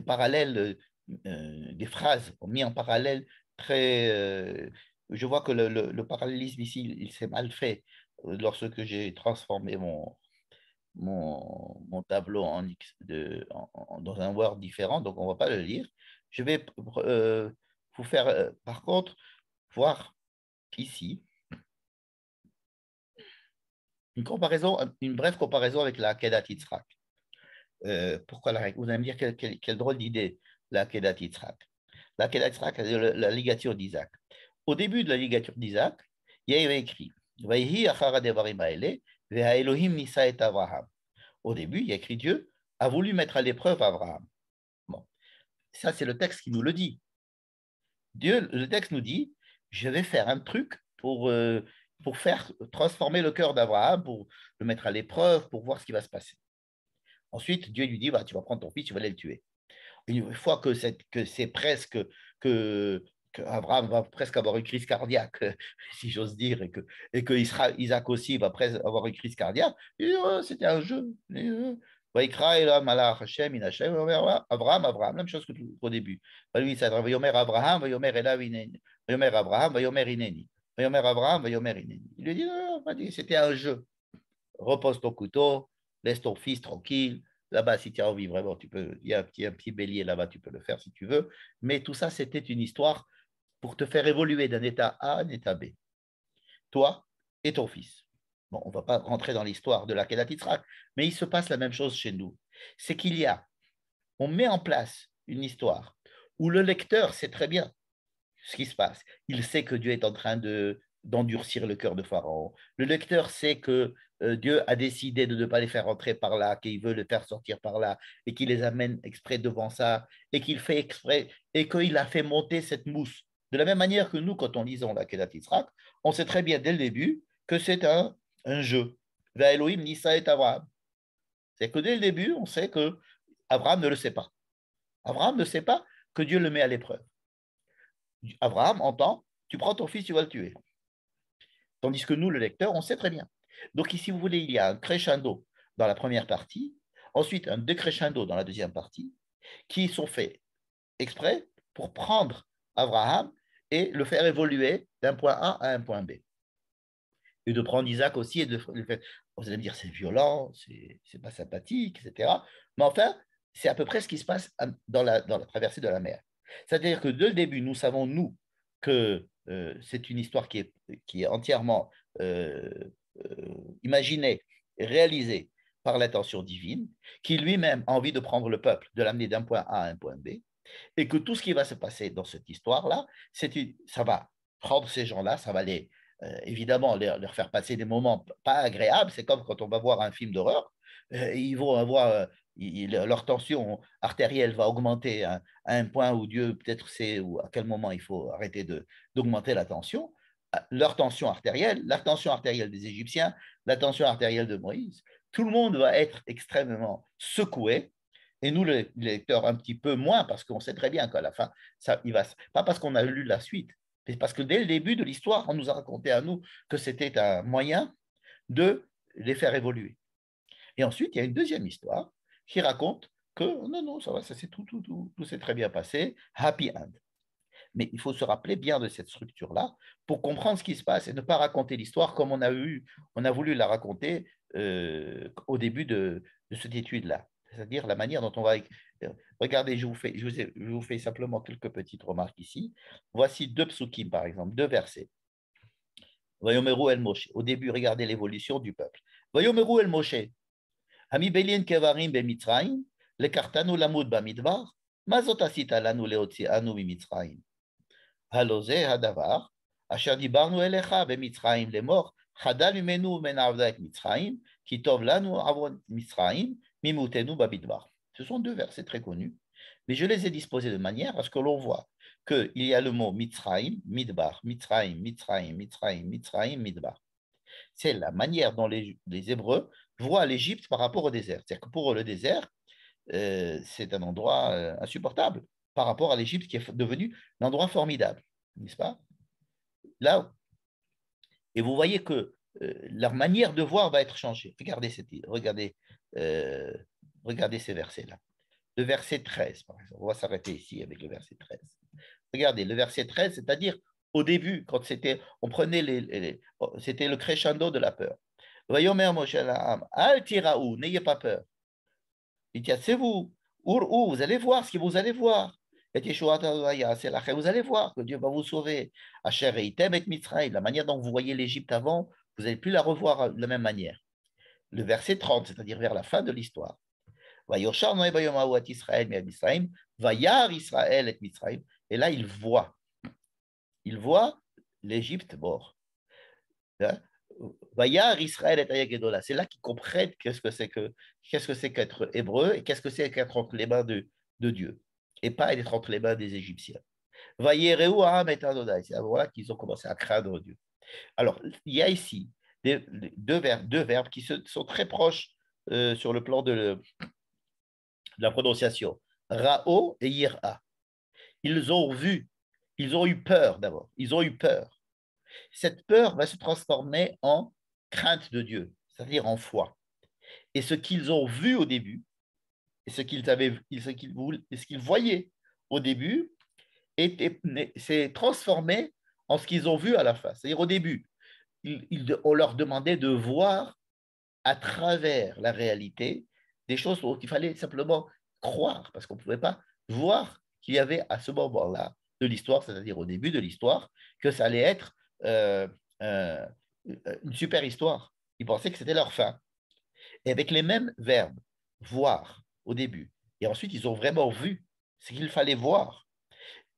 parallèles, des phrases mis en parallèle très. Je vois que le parallélisme ici, il s'est mal fait lorsque j'ai transformé mon tableau dans un Word différent, donc on ne va pas le lire. Je vais vous faire, par contre, voir ici une brève comparaison avec la Kedat Yitzhak. Pourquoi vous allez me dire quelle drôle d'idée, la Kedat Yitzhak. La Kedat Yitzhak, la ligature d'Isaac. Au début de la ligature d'Isaac, il y avait écrit Vayhi achara devarim haele, veha Elohim nisa et Avraham. Au début, il y a écrit Dieu a voulu mettre à l'épreuve Abraham. Bon, ça, c'est le texte qui nous le dit. Le texte nous dit je vais faire un truc pour faire transformer le cœur d'Abraham, pour le mettre à l'épreuve, pour voir ce qui va se passer. Ensuite, Dieu lui dit tu vas prendre ton fils, tu vas aller le tuer. Une fois que c'est presque que Abraham va presque avoir une crise cardiaque, si j'ose dire, et que Isaac aussi va presque avoir une crise cardiaque, c'était un jeu. Abraham, Abraham, même chose qu'au début. Vayomer Abraham, Vayomer Elav Ineni. Vayomer Abraham, Vayomer Ineni. Vayomer Abraham, Vayomer Ineni. Il lui dit, non, c'était un jeu. Repose ton couteau, laisse ton fils tranquille. Là-bas, si tu as envie, vraiment, tu peux. Il y a un petit bélier là-bas, tu peux le faire si tu veux. Mais tout ça, c'était une histoire pour te faire évoluer d'un état A à un état B. Toi et ton fils. Bon, on ne va pas rentrer dans l'histoire de la Kedat Yitzhak, mais il se passe la même chose chez nous. C'est on met en place une histoire où le lecteur sait très bien ce qui se passe. Il sait que Dieu est en train d'endurcir le cœur de Pharaon. Le lecteur sait que Dieu a décidé de ne pas les faire rentrer par là, qu'il veut les faire sortir par là, et qu'il les amène exprès devant ça, et qu'il fait exprès, et qu'il a fait monter cette mousse. De la même manière que nous, quand on lisons la Kedat Yitzhak, on sait très bien dès le début que c'est un jeu. Va Elohim, Nissa et Abraham. C'est que dès le début, on sait que Abraham ne le sait pas. Abraham ne sait pas que Dieu le met à l'épreuve. Abraham entend, tu prends ton fils, tu vas le tuer. Tandis que nous, le lecteur, on sait très bien. Donc, si vous voulez, il y a un crescendo dans la première partie, ensuite un décrescendo dans la deuxième partie, qui sont faits exprès pour prendre Abraham et le faire évoluer d'un point A à un point B. Et de prendre Isaac aussi et de le faire. Vous allez me dire, c'est violent, c'est pas sympathique, etc. Mais enfin, c'est à peu près ce qui se passe dans la traversée de la mer. C'est-à-dire que dès le début, nous savons, nous, que c'est une histoire qui est entièrement imaginée et réalisée par l'intention divine, qui lui-même a envie de prendre le peuple, de l'amener d'un point A à un point B, et que tout ce qui va se passer dans cette histoire-là, ça va prendre ces gens-là, ça va évidemment leur faire passer des moments pas agréables. C'est comme quand on va voir un film d'horreur, ils vont avoir leur tension artérielle va augmenter à un point où Dieu peut-être sait ou à quel moment il faut arrêter d'augmenter la tension. Leur tension artérielle, la tension artérielle des Égyptiens, la tension artérielle de Moïse, tout le monde va être extrêmement secoué. Et nous, les lecteurs, un petit peu moins, parce qu'on sait très bien qu'à la fin, pas parce qu'on a lu la suite, mais parce que dès le début de l'histoire, on nous a raconté à nous que c'était un moyen de les faire évoluer. Et ensuite, il y a une deuxième histoire qui raconte que non, non, ça va, ça c'est tout s'est très bien passé, happy end. Mais il faut se rappeler bien de cette structure-là pour comprendre ce qui se passe et ne pas raconter l'histoire comme on a voulu la raconter au début de cette étude-là. C'est-à-dire la manière dont on va. Regardez, je vous fais simplement quelques petites remarques ici. Voici deux psukim, par exemple, deux versets. Vayomeru el Moshe. Au début, regardez l'évolution du peuple. Vayomeru el Moshe. Ami belien kevarim be Mitzrayim, le kartanu lamud ba midbar, mazot asita lanu leotzi anu mi Mitzrayim. Halozé hadavar, Asher dibarnu elecha bemitzrayim lemor, chadal mimenu men avda et mitzrayim, ki tov lanu avon mitzrayim, mimutenu babidbar. Ce sont deux versets très connus, mais je les ai disposés de manière à ce que l'on voit qu'il y a le mot mitzrayim, midbar, mitzrayim, mitzrayim, mitzrayim, mitzrayim, midbar. C'est la manière dont les Hébreux voient l'Égypte par rapport au désert. C'est-à-dire que pour eux, le désert, c'est un endroit insupportable par rapport à l'Égypte qui est devenu un endroit formidable, n'est-ce pas? Là, et vous voyez que leur manière de voir va être changée. Regardez ces versets-là. Le verset 13, par exemple. On va s'arrêter ici avec le verset 13. Regardez, le verset 13, c'est-à-dire au début, quand on prenait c'était le crescendo de la peur. Vayomer Moshe Al Al tiraou, n'ayez pas peur. Il dit, c'est vous, vous allez voir ce que vous allez voir. Et vous allez voir que Dieu va vous sauver. Asher Eitem et Mitzrayim, la manière dont vous voyez l'Égypte avant, vous n'allez plus la revoir de la même manière. Le verset 30, c'est-à-dire vers la fin de l'histoire. Vayoshar Noé Bayomahu at Israël mi ad Mitzrayim, Vayar Israël et Mitzrayim. Et là, il voit l'Égypte mort. Vayar Israël et Ayagedola. C'est là qu'ils comprennent qu'est-ce que c'est qu'être hébreu et qu'est-ce que c'est qu'être entre les mains de Dieu et pas être entre les mains des Égyptiens. Vayereu Ha'am et Adonai. C'est voilà qu'ils ont commencé à craindre Dieu. Alors, il y a ici deux verbes qui sont très proches sur le plan de la prononciation. Ra'o et Yir'a. Ils ont eu peur d'abord. Ils ont eu peur. Cette peur va se transformer en crainte de Dieu, c'est-à-dire en foi. Et ce qu'ils ont vu au début, et ce qu'ils voyaient au début, s'est transformé en ce qu'ils ont vu à la fin. C'est-à-dire au début, on leur demandait de voir à travers la réalité des choses dont il fallait simplement croire, parce qu'on ne pouvait pas voir qu'il y avait à ce moment-là de l'histoire, c'est-à-dire au début de l'histoire, que ça allait être une super histoire. Ils pensaient que c'était leur fin. Et avec les mêmes verbes, voir au début, et ensuite ils ont vraiment vu ce qu'il fallait voir.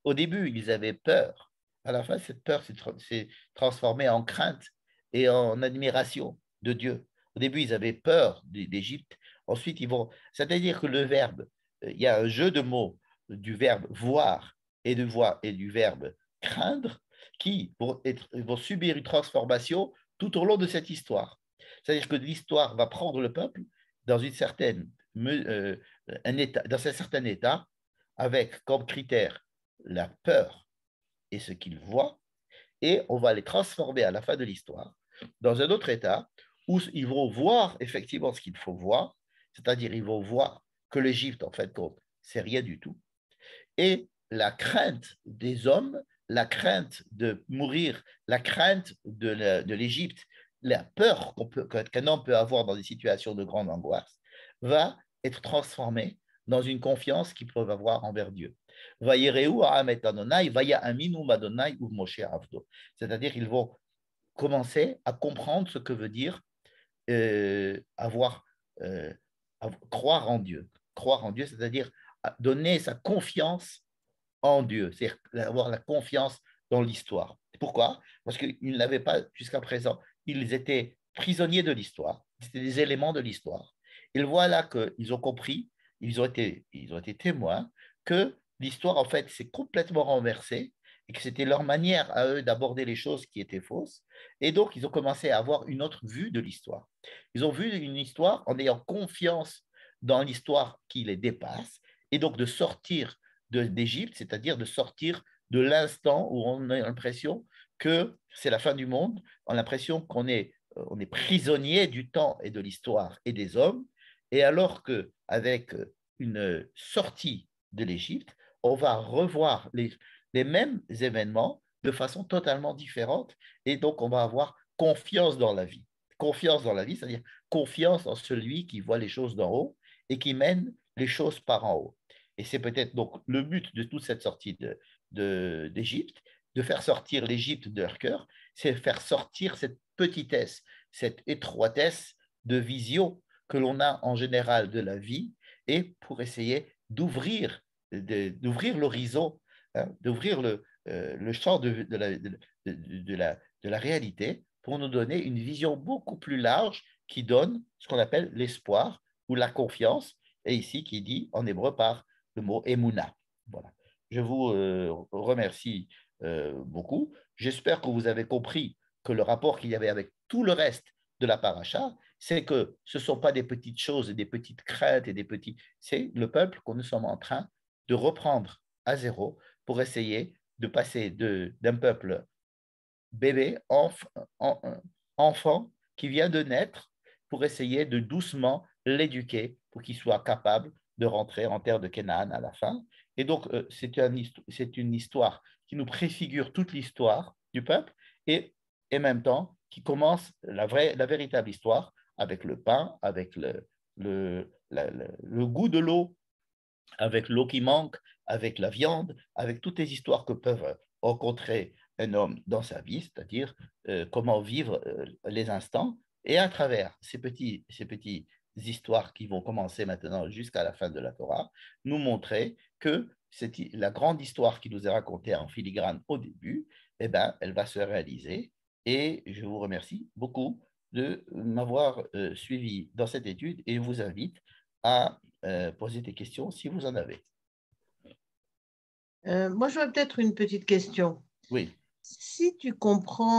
Au début, ils avaient peur. À la fin, cette peur s'est transformée en crainte et en admiration de Dieu. Au début, ils avaient peur d'Égypte. Ensuite, c'est-à-dire que le verbe, il y a un jeu de mots du verbe voir et du verbe craindre qui vont subir une transformation tout au long de cette histoire. C'est-à-dire que l'histoire va prendre le peuple dans un certain état avec comme critère la peur et ce qu'ils voient, et on va les transformer à la fin de l'histoire dans un autre état où ils vont voir effectivement ce qu'il faut voir, c'est-à-dire ils vont voir que l'Égypte, en fait, c'est rien du tout, et la crainte des hommes, la crainte de mourir, la crainte de l'Égypte, la peur qu'un homme peut avoir dans des situations de grande angoisse, va être transformée dans une confiance qu'ils peuvent avoir envers Dieu. C'est-à-dire qu'ils vont commencer à comprendre ce que veut dire euh, croire en Dieu. Croire en Dieu, c'est-à-dire donner sa confiance en Dieu, c'est-à-dire avoir la confiance dans l'histoire. Pourquoi? Parce qu'ils ne l'avaient pas jusqu'à présent. Ils étaient prisonniers de l'histoire, c'était des éléments de l'histoire. Et voilà qu'ils ont compris, ils ont été témoins que l'histoire, en fait, s'est complètement renversée et que c'était leur manière à eux d'aborder les choses qui étaient fausses. Et donc, ils ont commencé à avoir une autre vue de l'histoire. Ils ont vu une histoire en ayant confiance dans l'histoire qui les dépasse et donc de sortir d'Égypte, c'est-à-dire de sortir de l'instant où on a l'impression que c'est la fin du monde, on a l'impression qu'on est prisonnier du temps et de l'histoire et des hommes, et alors qu'avec une sortie de l'Égypte, on va revoir les mêmes événements de façon totalement différente, et donc on va avoir confiance dans la vie. Confiance dans la vie, c'est-à-dire confiance en celui qui voit les choses d'en haut et qui mène les choses par en haut. Et c'est peut-être donc le but de toute cette sortie d'Égypte, de faire sortir l'Égypte de leur cœur, c'est faire sortir cette petitesse, cette étroitesse de vision que l'on a en général de la vie, et pour essayer d'ouvrir l'horizon, hein, d'ouvrir le champ de de la réalité pour nous donner une vision beaucoup plus large qui donne ce qu'on appelle l'espoir ou la confiance, et ici qui dit en hébreu par le mot Emouna. Voilà. Je vous remercie beaucoup. J'espère que vous avez compris que le rapport qu'il y avait avec tout le reste de la paracha, c'est que ce ne sont pas des petites choses et des petites craintes et des petits... C'est le peuple que nous sommes en train de reprendre à zéro pour essayer de passer d'un peuple bébé, enfant qui vient de naître, pour essayer de doucement l'éduquer pour qu'il soit capable de rentrer en terre de Canaan à la fin. Et donc, c'est une histoire qui nous préfigure toute l'histoire du peuple et en même temps qui commence la véritable histoire avec le pain, avec le goût de l'eau, avec l'eau qui manque, avec la viande, avec toutes les histoires que peuvent rencontrer un homme dans sa vie, c'est-à-dire comment vivre les instants, et à travers ces petits histoires qui vont commencer maintenant jusqu'à la fin de la Torah, nous montrer que la grande histoire qui nous est racontée en filigrane au début, eh ben, elle va se réaliser. Et je vous remercie beaucoup de m'avoir suivi dans cette étude et vous invite à poser des questions si vous en avez. Moi, j'aurais peut-être une petite question. Oui. Si tu comprends